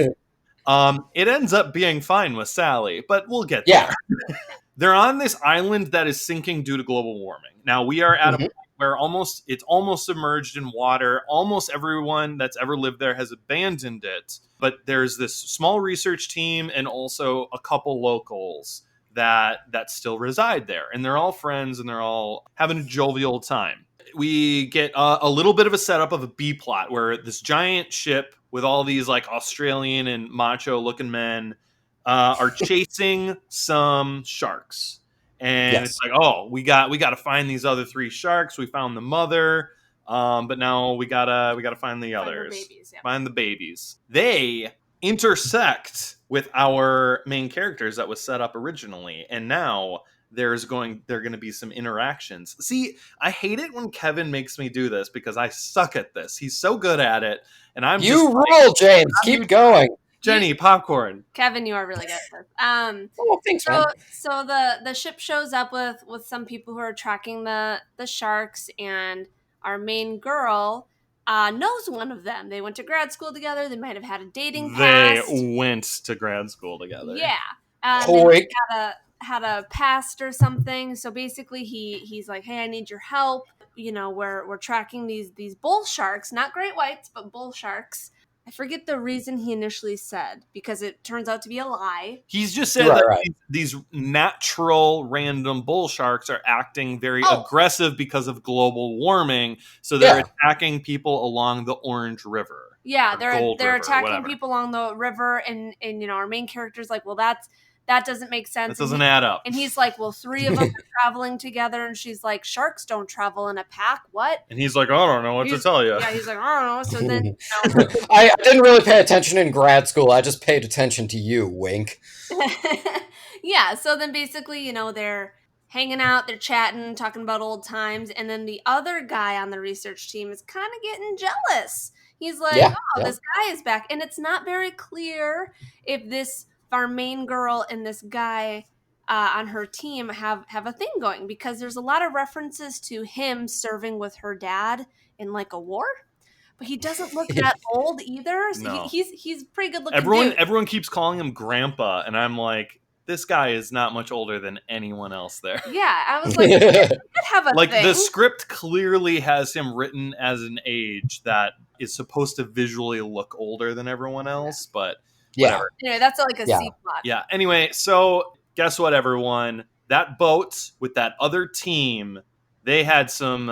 It ends up being fine with Sally, but we'll get there. They're on this island that is sinking due to global warming. Now, we are at a point where it's almost submerged in water. Almost everyone that's ever lived there has abandoned it. But there's this small research team and also a couple locals that still reside there, and they're all friends and they're all having a jovial time. We get a little bit of a setup of a B plot where this giant ship with all these like Australian and macho looking men are chasing some sharks, and it's like, we got to find these other 3 sharks. We found the mother, but now we gotta find the others. Find the babies. They intersect with our main characters that was set up originally, and now there are going to be some interactions. See, I hate it when Kevin makes me do this because I suck at this. He's so good at it, and I'm James. Keep going. Jenny, popcorn. Kevin, you are really good at this. Thanks, man. So the ship shows up with some people who are tracking the sharks, and our main girl knows one of them. They went to grad school together. They might have had a dating past. They went to grad school together. Yeah. Had a past or something. So basically he's like, hey, I need your help. We're tracking these bull sharks, not great whites, but bull sharks. I forget the reason he initially said, because it turns out to be a lie. He's just said that these natural random bull sharks are acting very aggressive because of global warming. So they're attacking people along the Orange River. Yeah, they're attacking people along the river, and our main character's like, well, that doesn't make sense. That doesn't add up. And he's like, well, 3 of them are traveling together. And she's like, sharks don't travel in a pack. What? And he's like, I don't know what to tell you. Yeah, he's like, I don't know. So then... I didn't really pay attention in grad school. I just paid attention to you, wink. Yeah, so then basically, they're hanging out, they're chatting, talking about old times. And then the other guy on the research team is kind of getting jealous. He's like, this guy is back. And it's not very clear if our main girl and this guy on her team have a thing going, because there's a lot of references to him serving with her dad in like a war, but he doesn't look that old either. So no. He's pretty good looking. Everyone keeps calling him Grandpa, and I'm like, this guy is not much older than anyone else there. Yeah, I was like, he could have a thing. The script clearly has him written as an age that is supposed to visually look older than everyone else, but whatever. Anyway, that's like a C plot. Yeah. Anyway, so guess what, everyone? That boat with that other team, they had some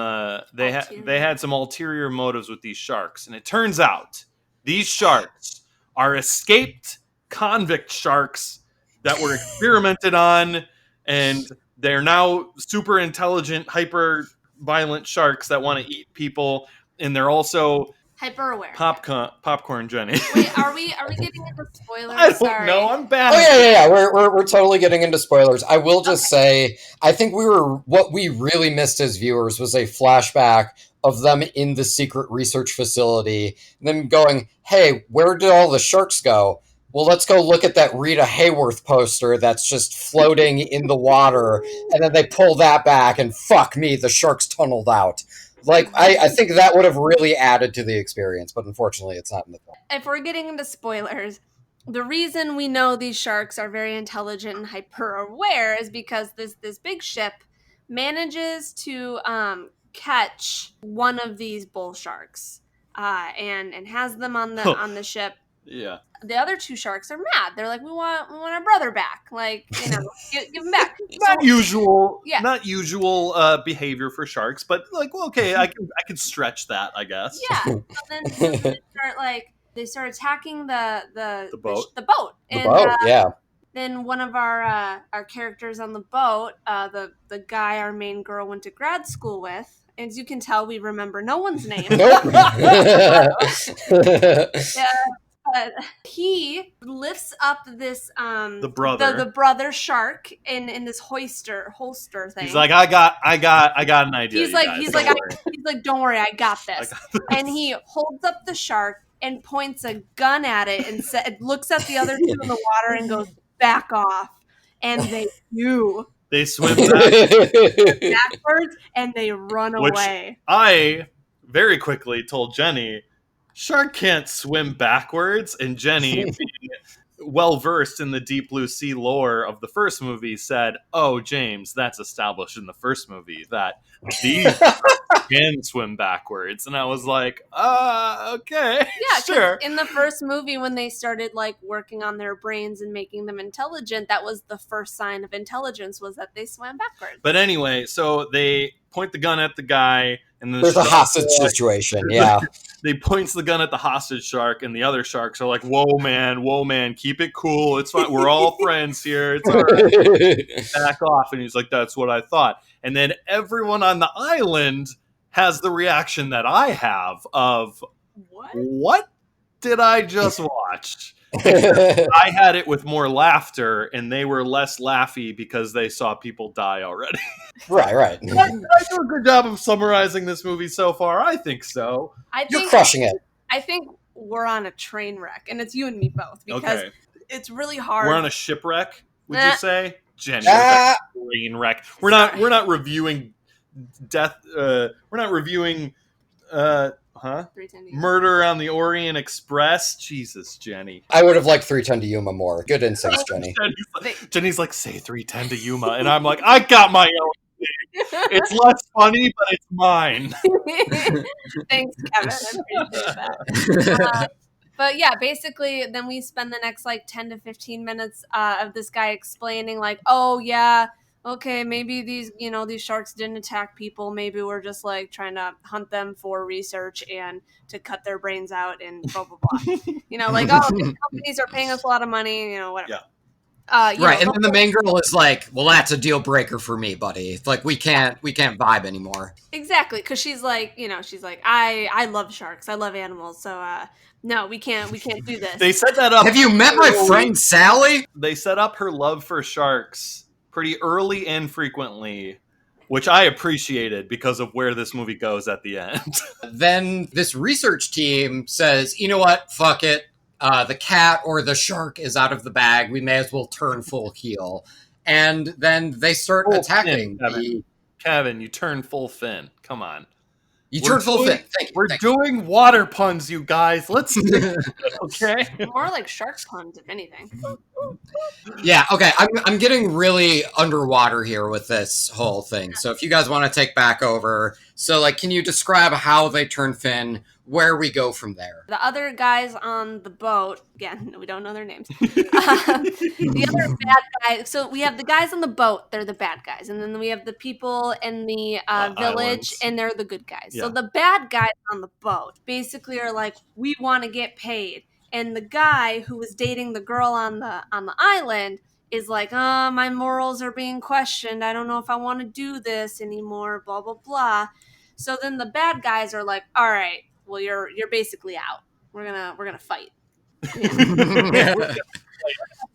they had some ulterior motives with these sharks, and it turns out these sharks are escaped convict sharks that were experimented on, and they're now super intelligent, hyper violent sharks that want to eat people, and they're also hyper aware. Popcorn Jenny. Wait, are we getting into spoilers? I don't know. I'm bad. Oh yeah. We're totally getting into spoilers. I will just say, I think what we really missed as viewers was a flashback of them in the secret research facility, and them going, "Hey, where did all the sharks go? Well, let's go look at that Rita Hayworth poster that's just floating in the water," and then they pull that back, and fuck me, the sharks tunneled out. Like, I think that would have really added to the experience, but unfortunately it's not in the film. If we're getting into spoilers, the reason we know these sharks are very intelligent and hyper aware is because this big ship manages to catch one of these bull sharks and has them on the ship. Yeah. The other 2 sharks are mad. They're like, we want our brother back. Like, give him back. Not usual behavior for sharks, but like, well, okay, I can stretch that, I guess. Yeah. So then they start attacking the boat. The boat, yeah. Then one of our characters on the boat, the guy our main girl went to grad school with, as you can tell, we remember no one's name. Nope. Yeah. But he lifts up this the brother the brother shark in this holster thing. He's like, I got an idea. He's like, don't worry, I got this. And he holds up the shark and points a gun at it and looks at the other two in the water and goes, back off. And they do. They swim backwards and they run away. I very quickly told Jenny, shark can't swim backwards. And Jenny, being well-versed in the Deep Blue Sea lore of the first movie, said, oh, James, that's established in the first movie, that these can swim backwards. And I was like, okay, yeah, sure. In the first movie, when they started like working on their brains and making them intelligent, that was the first sign of intelligence, was that they swam backwards. But anyway, so they point the gun at the guy, and there's a hostage situation. Yeah, they points the gun at the hostage shark, and the other sharks are like, whoa man, keep it cool, it's fine, we're all friends here, it's all right. Back off. And he's like, that's what I thought. And then everyone on the island has the reaction that I have of, what did I just watch? I had it with more laughter, and they were less laughy because they saw people die already. Right. Did I do a good job of summarizing this movie so far? I think so. You're crushing it. I think we're on a train wreck, and it's you and me both, because it's really hard. We're on a shipwreck, would you say? Jenny, a train wreck. We're not reviewing death. We're not reviewing Murder on the Orient Express. Jesus, Jenny. I would have liked 310 to Yuma more. Good instincts, Jenny. Jenny's like, say 310 to Yuma, and I'm like, I got my own thing. It's less funny, but it's mine. Thanks, Kevin. I appreciate that. But yeah, basically, then we spend the next like 10 to 15 minutes of this guy explaining like, oh yeah, okay, maybe these sharks didn't attack people. Maybe we're just like trying to hunt them for research and to cut their brains out and blah, blah, blah. Like, oh, these companies are paying us a lot of money, whatever. Yeah. Right, and then the main girl is like, well, that's a deal breaker for me, buddy. It's like, we can't vibe anymore. Exactly, because she's like, I love sharks. I love animals, so no, we can't do this. They set that up. Have you met my friend Sally? They set up her love for sharks pretty early and frequently, which I appreciated because of where this movie goes at the end. Then this research team says, you know what, fuck it. The cat or the shark is out of the bag. We may as well turn full heel. And then they start attacking. Kevin, you turn full fin. Come on. You turn full fin. We're doing water puns, you guys. Let's okay. More like shark puns, if anything. Yeah, okay. I'm getting really underwater here with this whole thing. So if you guys want to take back over. So, like, can you describe how they turn fin, where we go from there? The other guys on the boat, again, we don't know their names. The other bad guys. So we have the guys on the boat, they're the bad guys. And then we have the people in the village, and they're the good guys. Yeah. So the bad guys on the boat basically are like, we want to get paid. And the guy who was dating the girl on the island is like, my morals are being questioned. I don't know if I want to do this anymore, blah, blah, blah. So then the bad guys are like, all right, well, you're basically out. We're gonna fight. Yeah.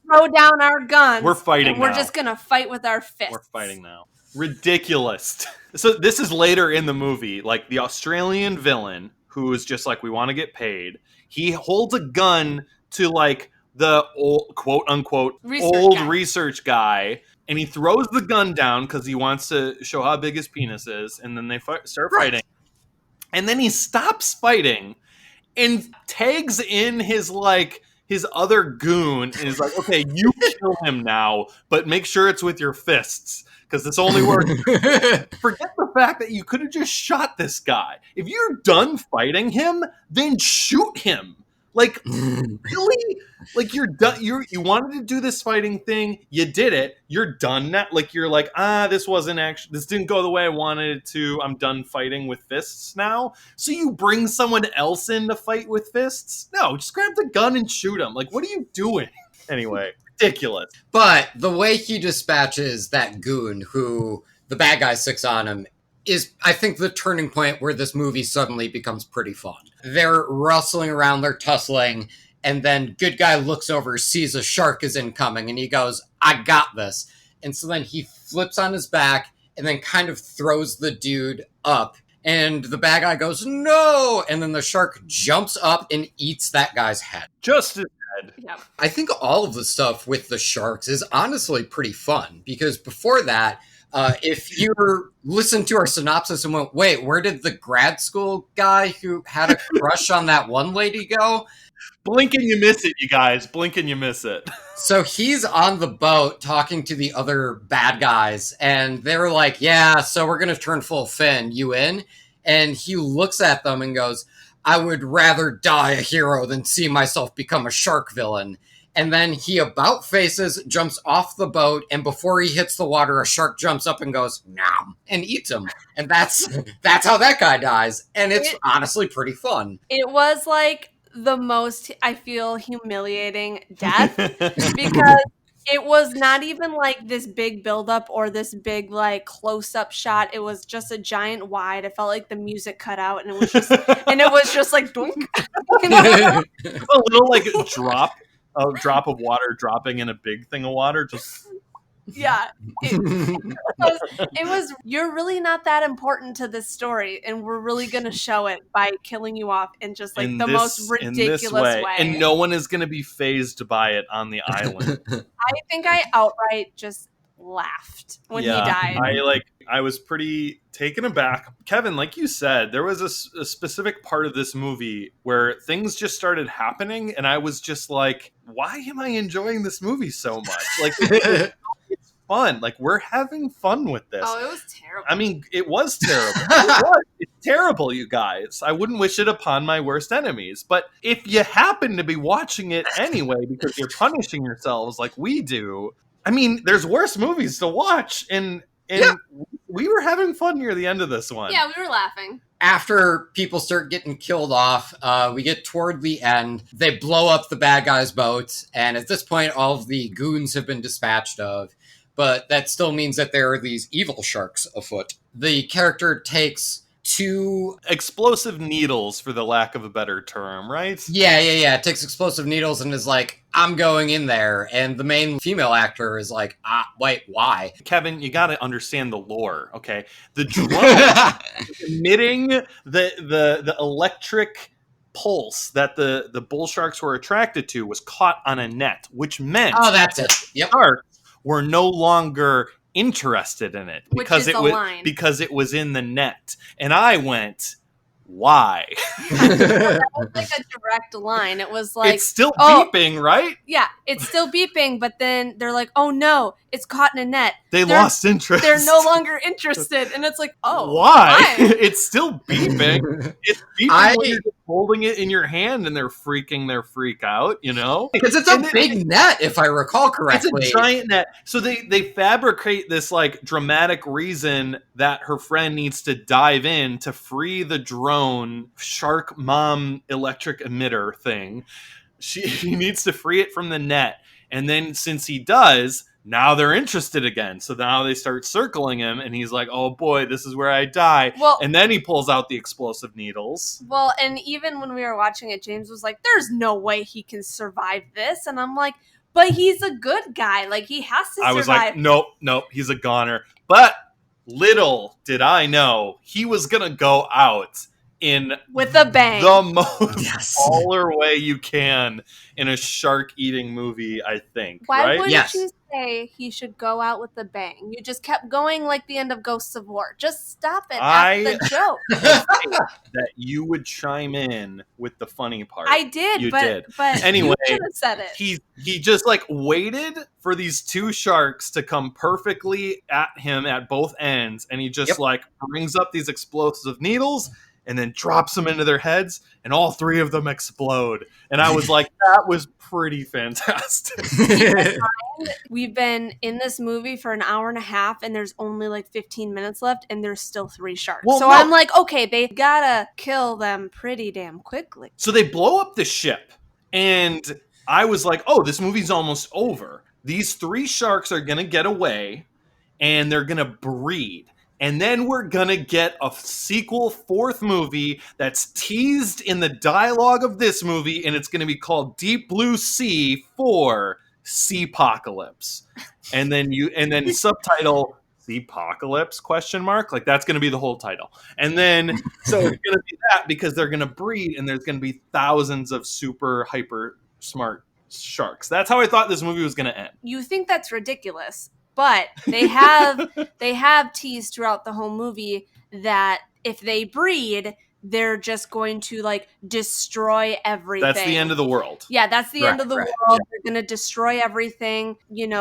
Throw down our guns. We're fighting. We're just gonna fight with our fists. We're fighting now. Ridiculous. So this is later in the movie. Like the Australian villain who is just like, we want to get paid. He holds a gun to like the old, quote unquote research guy, and he throws the gun down because he wants to show how big his penis is, and then they start fighting. And then he stops fighting and tags in his other goon and is like, okay, you kill him now, but make sure it's with your fists because this only works. Forget the fact that you could have just shot this guy. If you're done fighting him, then shoot him. Like, really? Like, you're done. You wanted to do this fighting thing. You did it. You're done now. Like, you're like, this didn't go the way I wanted it to. I'm done fighting with fists now. So you bring someone else in to fight with fists? No, just grab the gun and shoot him. Like, what are you doing? Anyway, ridiculous. But the way he dispatches that goon who the bad guy sticks on him is, I think, the turning point where this movie suddenly becomes pretty fun. They're rustling around, they're tussling, and then good guy looks over, sees a shark is incoming, and he goes, I got this. And so then he flips on his back and then kind of throws the dude up. And the bad guy goes, no! And then the shark jumps up and eats that guy's head. Just his head. Yep. I think all of the stuff with the sharks is honestly pretty fun, because before that, if you listened to our synopsis and went, wait, where did the grad school guy who had a crush on that one lady go? Blink and you miss it, you guys. Blink and you miss it. So he's on the boat talking to the other bad guys, and they're like, yeah, so we're going to turn full fin. You in? And he looks at them and goes, I would rather die a hero than see myself become a shark villain. And then he about faces, jumps off the boat, and before he hits the water, a shark jumps up and goes, nom, and eats him. And that's how that guy dies. And it's honestly pretty fun. It was like the most, I feel, humiliating death because it was not even like this big buildup or this big like close-up shot. It was just a giant wide. It felt like the music cut out, and it was just like doink. You know? A little like a drop of water dropping in a big thing of water. Just yeah. It was, you're really not that important to this story, and we're really going to show it by killing you off in just like most ridiculous way. And no one is going to be fazed by it on the island. I think I outright just laughed when he died. I was pretty taken aback. Kevin, like you said, there was a specific part of this movie where things just started happening, and I was just like, why am I enjoying this movie so much? Like, it's fun. Like, we're having fun with this. Oh, it was terrible. I mean, it was terrible. It's terrible, you guys. I wouldn't wish it upon my worst enemies. But if you happen to be watching it anyway because you're punishing yourselves like we do, I mean, there's worse movies to watch, and we were having fun near the end of this one. Yeah, we were laughing. After people start getting killed off, we get toward the end. They blow up the bad guy's boat, and at this point, all of the goons have been dispatched of. But that still means that there are these evil sharks afoot. The character takes 2 explosive needles, for the lack of a better term, right? Yeah. It takes explosive needles and is like, I'm going in there. And the main female actor is like, wait, why? Kevin, you got to understand the lore, okay? The drone emitting the electric pulse that the bull sharks were attracted to was caught on a net, which meant that's it. Yep. Sharks were no longer interested in it because it was in the net. And I went, why? That was like a direct line. It was like, it's still beeping, right? Yeah, it's still beeping, but then they're like, oh no, it's caught in a net. They're lost interest. They're no longer interested. And it's like, oh, why? It's still beeping. It's beeping when you're just holding it in your hand and they're freaking their freak out, you know? Because it's a big net, if I recall correctly. It's a giant net. So they fabricate this like dramatic reason that her friend needs to dive in to free the drone shark mom electric emitter thing. He needs to free it from the net. And then since he does, now they're interested again. So now they start circling him, and he's like, oh boy, this is where I die. Well, and then he pulls out the explosive needles. Well, and even when we were watching it, James was like, there's no way he can survive this. And I'm like, but he's a good guy. Like, he has to survive. I was like, nope, he's a goner. But little did I know he was going to go out with a bang. The most baller way you can in a shark-eating movie, I think. Why wouldn't you say he should go out with a bang? You just kept going like the end of Ghosts of War. Just stop it at the joke. That you would chime in with the funny part. I did, but anyway, you should have said it. He just like waited for these 2 sharks to come perfectly at him at both ends, and he just like brings up these explosive needles and then drops them into their heads, and all 3 of them explode. And I was like, that was pretty fantastic. We've been in this movie for an hour and a half, and there's only like 15 minutes left, and there's still 3 sharks. I'm like, okay, they gotta kill them pretty damn quickly. So they blow up the ship, and I was like, oh, this movie's almost over. These 3 sharks are gonna get away, and they're gonna breed. And then we're going to get a sequel, fourth movie that's teased in the dialogue of this movie, and it's going to be called Deep Blue Sea 4 Seapocalypse. And then subtitle Seapocalypse ? Like that's going to be the whole title. And then so it's going to be that because they're going to breed and there's going to be thousands of super hyper smart sharks. That's how I thought this movie was going to end. You think that's ridiculous, but they have teased throughout the whole movie that if they breed, they're just going to like destroy everything. That's the end of the world. Yeah, that's the end of the world. Yeah. They're going to destroy everything,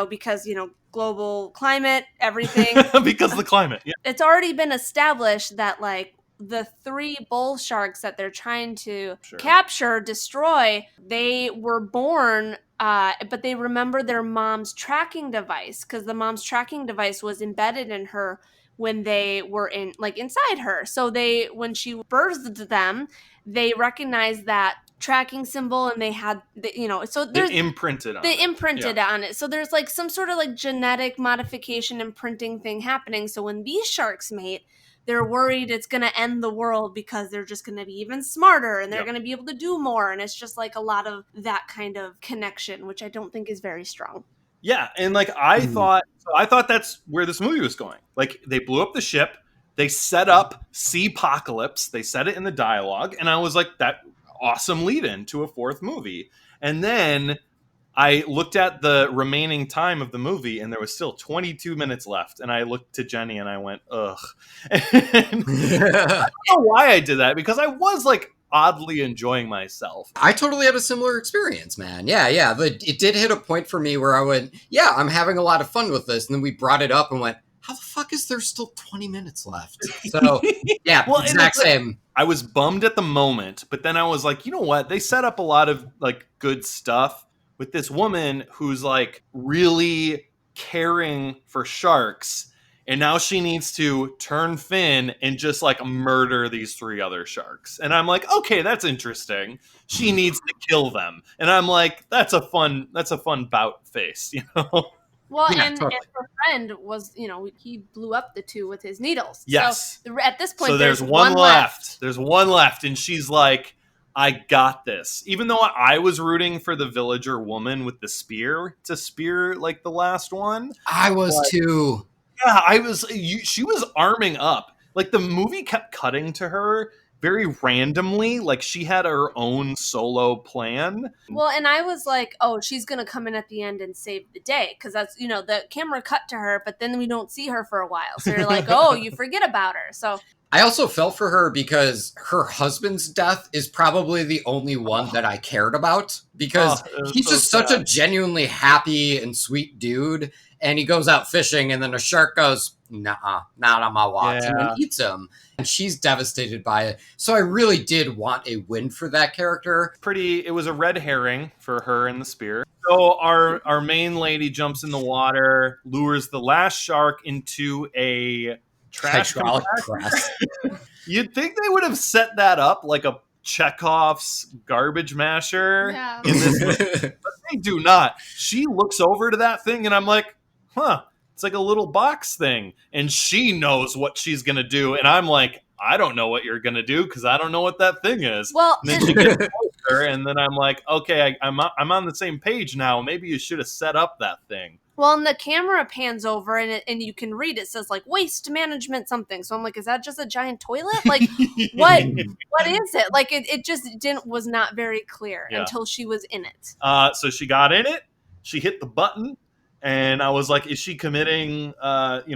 because, global climate, everything. Because of the climate. Yeah. It's already been established that like the 3 bull sharks that they're trying to capture, destroy, they were born, but they remember their mom's tracking device because the mom's tracking device was embedded in her when they were inside her. So when she birthed them, they recognized that tracking symbol and they had so they imprinted on it. So there's like some sort of like genetic modification imprinting thing happening. So when these sharks mate, they're worried it's going to end the world because they're just going to be even smarter and they're going to be able to do more. And it's just like a lot of that kind of connection, which I don't think is very strong. Yeah, and like I thought that's where this movie was going. Like they blew up the ship, they set up Seapocalypse, they said it in the dialogue, and I was like, that awesome lead-in to a fourth movie. And then I looked at the remaining time of the movie, and there was still 22 minutes left. And I looked to Jenny, and I went, ugh. And I don't know why I did that, because I was like oddly enjoying myself. I totally had a similar experience, man. Yeah. It did hit a point for me where I went, yeah, I'm having a lot of fun with this. And then we brought it up and went, how the fuck is there still 20 minutes left? So, yeah, well, exact same. I was bummed at the moment, but then I was like, you know what? They set up a lot of like good stuff with this woman who's like really caring for sharks. And now she needs to turn fin and just like murder these 3 other sharks. And I'm like, okay, that's interesting. She needs to kill them. And I'm like, that's a fun bout face, Well, yeah, and her friend was, he blew up the 2 with his needles. Yes. So at this point, there's one left. There's one left. And she's like, I got this. Even though I was rooting for the villager woman with the spear to spear like the last one. I was too. Yeah, she was arming up. Like the movie kept cutting to her very randomly, like she had her own solo plan. Well, and I was like, oh, she's going to come in at the end and save the day. Because that's, the camera cut to her, but then we don't see her for a while. So you're like, oh, you forget about her. So I also felt for her because her husband's death is probably the only one that I cared about. Because he's just such a genuinely happy and sweet dude. And he goes out fishing, and then a shark goes, nah, not on my watch, and then eats him. And she's devastated by it. So I really did want a win for that character. It was a red herring for her and the spear. So our main lady jumps in the water, lures the last shark into a trash press. You'd think they would have set that up like a Chekhov's garbage masher in this movie, but they do not. She looks over to that thing, and I'm like, it's like a little box thing, and she knows what she's gonna do, and I'm like, I don't know what you're gonna do because I don't know what that thing is. Well, and then she gets closer, and then I'm like, okay, I'm on the same page now. Maybe you should have set up that thing. Well, and the camera pans over, and you can read it says like waste management something. So I'm like, is that just a giant toilet? Like, what is it? Like, it just was not very clear until she was in it. So she got in it. She hit the button. And I was like, is she committing,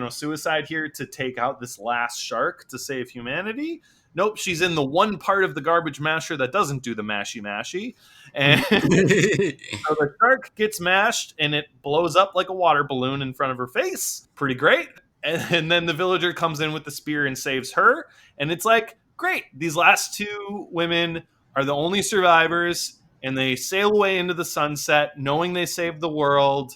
suicide here to take out this last shark to save humanity? Nope, she's in the one part of the garbage masher that doesn't do the mashy. And so the shark gets mashed, and it blows up like a water balloon in front of her face. Pretty great. And then the villager comes in with the spear and saves her. And it's like, great. These last 2 women are the only survivors, and they sail away into the sunset knowing they saved the world.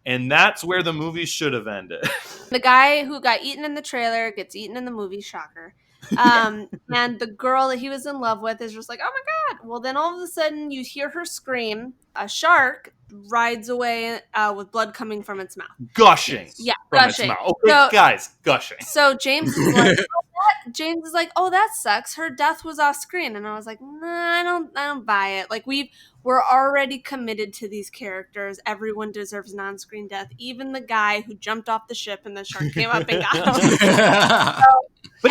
And that's where the movie should have ended. The guy who got eaten in the trailer gets eaten in the movie, shocker. And the girl that he was in love with is just like, oh my God. Well, then all of a sudden you hear her scream. A shark rides away with blood coming from its mouth. Gushing. Yeah, from gushing. its mouth. Okay, guys, gushing. So James is like, oh, that sucks. Her death was off screen. And I was like, nah, I don't buy it. Like, we're already committed to these characters. Everyone deserves an on-screen death. Even the guy who jumped off the ship and the shark came up and got him. But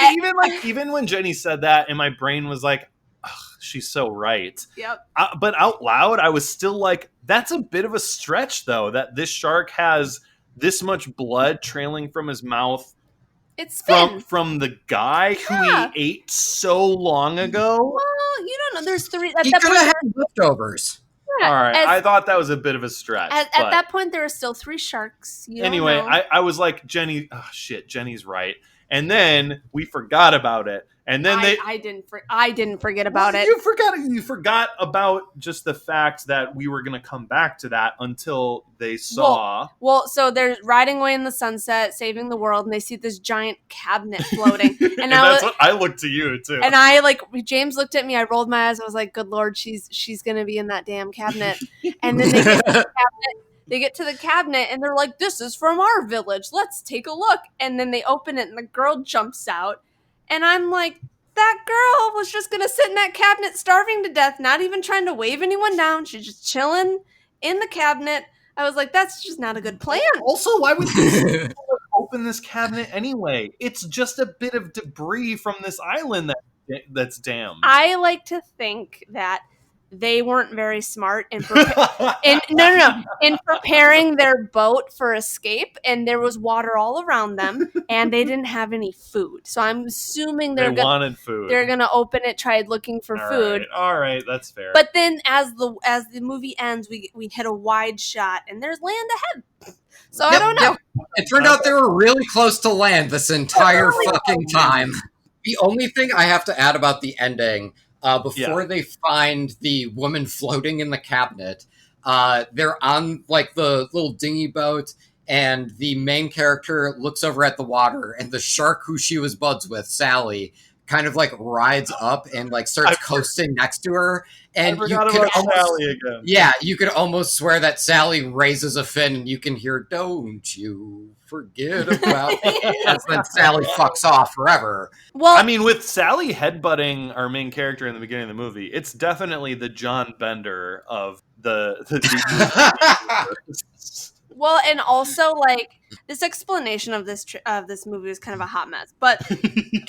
even when Jenny said that, and my brain was like, she's so right. Yep. But out loud, I was still like, that's a bit of a stretch, though, that this shark has this much blood trailing from his mouth. It's from the guy who he ate so long ago. Well, you don't know. There's 3. He could have had leftovers. Yeah, all right, I thought that was a bit of a stretch. At that point, there are still 3 sharks. Anyway, I was like, Jenny, Jenny's right. And then we forgot about it. And then I didn't forget about it. You forgot about just the fact that we were going to come back to that until they saw. Well, so they're riding away in the sunset, saving the world, and they see this giant cabinet floating. And that's what I looked to you too. And James looked at me. I rolled my eyes. I was like, "Good Lord, she's going to be in that damn cabinet." And then they get to the cabinet. They get to the cabinet and they're like, "This is from our village. Let's take a look." And then they open it and the girl jumps out. And I'm like, that girl was just going to sit in that cabinet starving to death, not even trying to wave anyone down. She's just chilling in the cabinet. I was like, that's just not a good plan. Also, why would they open this cabinet anyway? It's just a bit of debris from this island that's damned. I like to think that they weren't very smart in preparing their boat for escape, and there was water all around them, and they didn't have any food. So I'm assuming they wanted food. They're gonna open it, try looking for food. All right, that's fair. But then, as the movie ends, we hit a wide shot, and there's land ahead. So I don't know. It turned out they were really close to land this entire fucking time. The only thing I have to add about the ending. Before they find the woman floating in the cabinet, they're on like the little dinghy boat, and the main character looks over at the water, and the shark who she was buds with, Sally, kind of like rides up and like starts coasting next to her. And you could you could almost swear that Sally raises a fin, and you can hear, "Don't you forget about it." And then Sally fucks off forever. Well, I mean, with Sally headbutting our main character in the beginning of the movie, it's definitely the John Bender of the Well, and also like this explanation of this movie is kind of a hot mess. But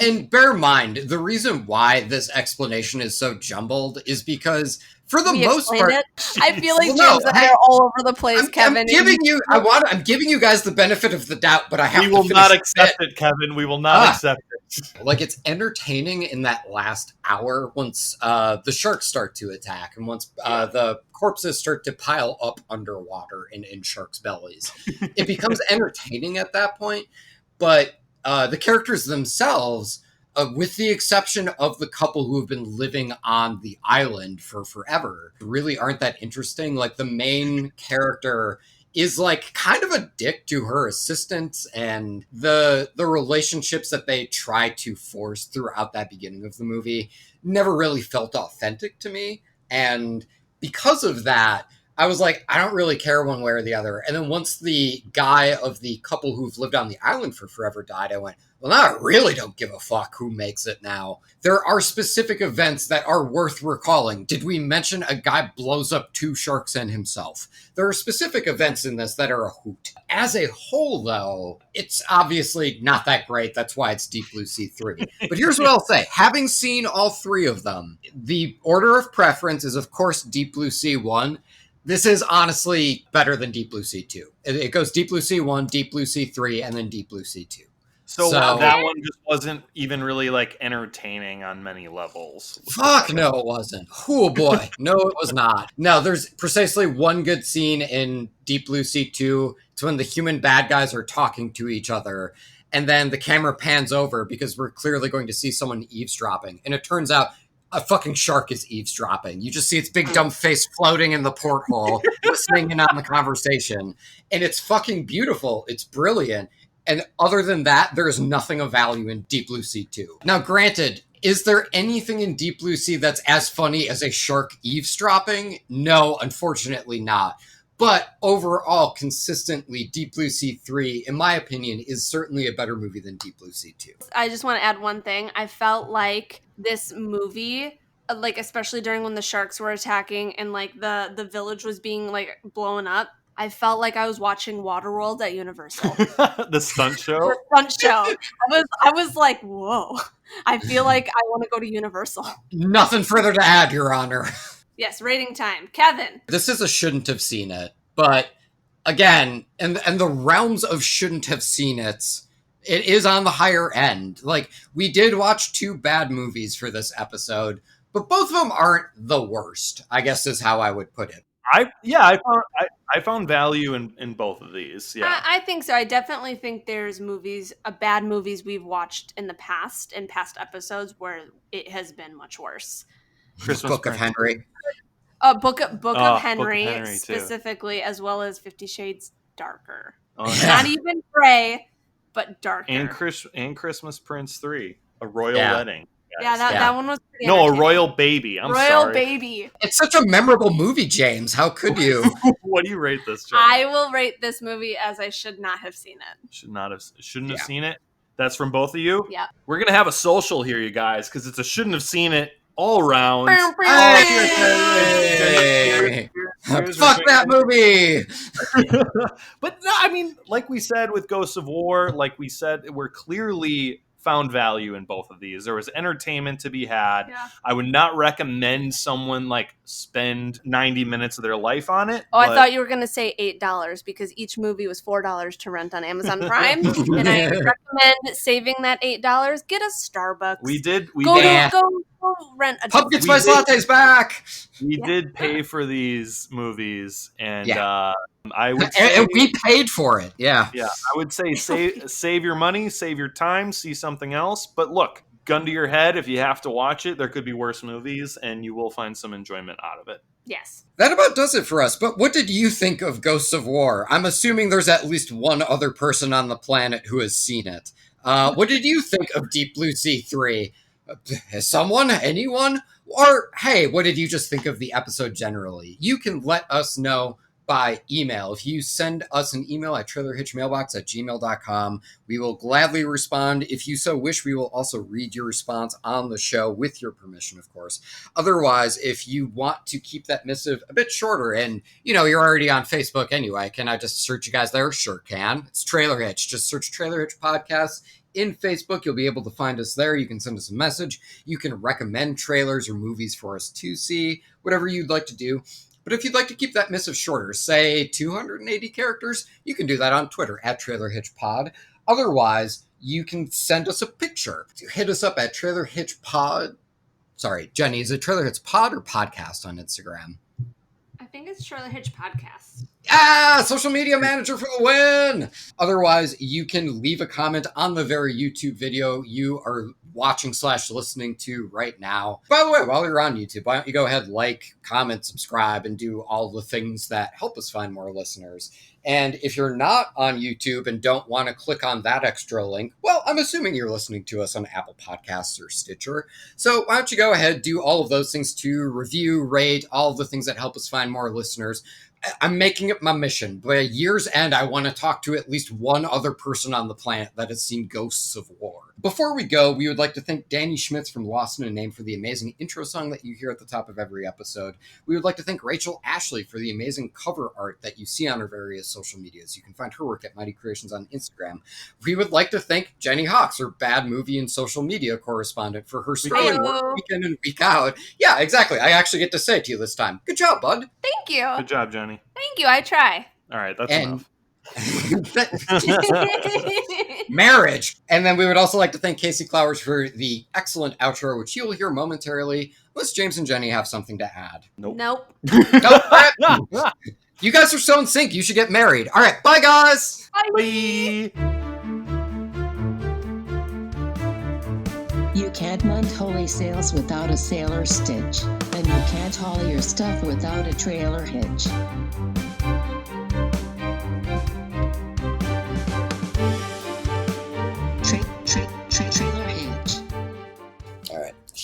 and bear in mind, the reason why this explanation is so jumbled is because for the most part, I feel like James and I are all over the place, Kevin. I'm giving you guys the benefit of the doubt, but I have to We will not accept it, Kevin. We will not accept it. Like, it's entertaining in that last hour once the sharks start to attack, and once the corpses start to pile up underwater in sharks' bellies. It becomes entertaining at that point, but the characters themselves, with the exception of the couple who have been living on the island for forever, really aren't that interesting. Like, the main character is like kind of a dick to her assistants, and the relationships that they try to force throughout that beginning of the movie never really felt authentic to me. And because of that, I was like, I don't really care one way or the other. And then once the guy of the couple who've lived on the island for forever died, I went, well, now I really don't give a fuck who makes it now. There are specific events that are worth recalling. Did we mention a guy blows up 2 sharks and himself? There are specific events in this that are a hoot. As a whole, though, it's obviously not that great. That's why it's Deep Blue Sea 3. But here's what I'll say. Having seen all 3 of them, the order of preference is, of course, Deep Blue Sea 1. This is honestly better than Deep Blue Sea 2. It goes Deep Blue Sea 1, Deep Blue Sea 3, and then Deep Blue Sea 2. So that one just wasn't even really like entertaining on many levels. Fuck no, it wasn't. Oh boy, no, it was not. No, there's precisely one good scene in Deep Blue Sea 2. It's when the human bad guys are talking to each other, and then the camera pans over because we're clearly going to see someone eavesdropping, and it turns out a fucking shark is eavesdropping. You just see its big dumb face floating in the porthole, listening in on the conversation, and it's fucking beautiful. It's brilliant. And other than that, there is nothing of value in Deep Blue Sea 2. Now, granted, is there anything in Deep Blue Sea that's as funny as a shark eavesdropping? No, unfortunately not. But overall, consistently, Deep Blue Sea 3, in my opinion, is certainly a better movie than Deep Blue Sea 2. I just want to add one thing. I felt like this movie, like especially during when the sharks were attacking and like the village was being like blown up, I felt like I was watching Waterworld at Universal. The stunt show? The stunt show. I was like, whoa. I feel like I want to go to Universal. Nothing further to add, Your Honor. Yes, rating time. Kevin. This is a shouldn't have seen it, but again, and the realms of shouldn't have seen it is on the higher end. Like, we did watch 2 bad movies for this episode, but both of them aren't the worst, I guess is how I would put it. I found value in both of these. Yeah, I think so. I definitely think there's bad movies we've watched in past episodes where it has been much worse. Book of Henry. Book of Henry specifically, as well as 50 Shades Darker. Not even gray, but darker. And Christmas Prince 3, A Royal Wedding. Yeah, that one was pretty A Royal Baby. Royal Baby. It's such a memorable movie, James. How could you? What do you rate this, James? I will rate this movie as I should not have seen it. Shouldn't have seen it? That's from both of you? Yeah. We're going to have a social here, you guys, because it's a shouldn't have seen it all round. Hey. Fuck that movie! But no, I mean, like we said with Ghosts of War, like we said, we're clearly found value in both of these. There was entertainment to be had. Yeah. I would not recommend someone like spend 90 minutes of their life on it. Oh, I thought you were going to say $8 because each movie was $4 to rent on Amazon Prime. And I recommend saving that $8. Get a Starbucks. We did. Go rent a Pumpkin Spice Latte's back. We did pay for these movies, and I would say, and we paid for it. Yeah. I would say save your money, save your time, see something else. But look, gun to your head, if you have to watch it, there could be worse movies, and you will find some enjoyment out of it. Yes. That about does it for us. But what did you think of Ghosts of War? I'm assuming there's at least one other person on the planet who has seen it. What did you think of Deep Blue Sea 3? Someone? Anyone? Or, hey, what did you just think of the episode generally? You can let us know by email. If you send us an email at trailerhitchmailbox@gmail.com, we will gladly respond. If you so wish, we will also read your response on the show with your permission, of course. Otherwise, if you want to keep that missive a bit shorter, and, you're already on Facebook anyway, can I just search you guys there? Sure can. It's Trailer Hitch. Just search Trailer Hitch Podcast in Facebook. You'll be able to find us there. You can send us a message. You can recommend trailers or movies for us to see, whatever you'd like to do. But if you'd like to keep that missive shorter, say 280 characters, you can do that on Twitter at TrailerHitchPod. Otherwise, you can send us a picture. Hit us up at TrailerHitchPod. Sorry, Jenny, is it Trailer Hitch Pod or Podcast on Instagram? I think it's Trailer Hitch Podcast. Social media manager for the win! Otherwise, you can leave a comment on the very YouTube video you are watching/listening to right now. By the way, while you're on YouTube, why don't you go ahead, like, comment, subscribe, and do all the things that help us find more listeners. And if you're not on YouTube and don't want to click on that extra link, well, I'm assuming you're listening to us on Apple Podcasts or Stitcher. So why don't you go ahead, do all of those things to review, rate, all of the things that help us find more listeners. I'm making it my mission. By year's end, I want to talk to at least one other person on the planet that has seen Ghosts of War. Before we go, we would like to thank Danny Schmitz from Lost in a Name for the amazing intro song that you hear at the top of every episode. We would like to thank Rachel Ashley for the amazing cover art that you see on her various social medias. You can find her work at Mighty Creations on Instagram. We would like to thank Jenny HOKS, our bad movie and social media correspondent, for her sterling work week in and week out. Yeah, exactly. I actually get to say it to you this time. Good job, bud. Thank you. Good job, Jenny. Thank you. I try. All right, that's enough. Marriage. And then we would also like to thank Casey Clowers for the excellent outro, which you will hear momentarily, unless James and Jenny have something to add. Nope. You guys are so in sync. You should get married. All right. Bye, guys. Bye. You can't mount holy sails without a sailor stitch, and you can't haul your stuff without a trailer hitch.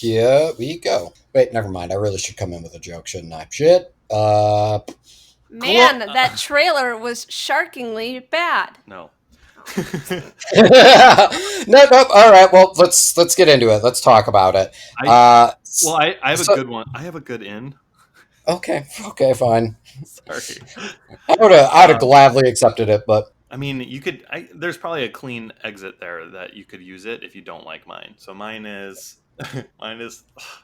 Here we go. Wait, never mind. I really should come in with a joke, shouldn't I? Shit. Man, that trailer was sharkingly bad. No. Nope. All right. Well, let's get into it. Let's talk about it. I have a good one. I have a good in. Okay, fine. Sorry. I would have gladly accepted it, but I mean, you could. There's probably a clean exit there that you could use it if you don't like mine. So mine is.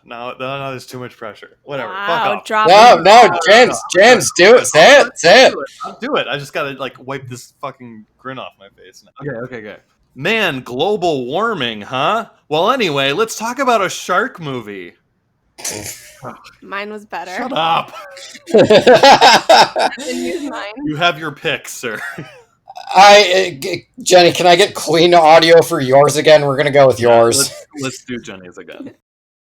No, there's too much pressure. Whatever. Wow, fuck off. No, James, do it. Say it. I'll do it. I just gotta wipe this fucking grin off my face. Okay. Man, global warming, huh? Well, anyway, let's talk about a shark movie. Mine was better. Shut up. I didn't use mine. You have your pick, sir. Jenny, can I get clean audio for yours again? We're gonna go with yours. Let's do Jenny's again.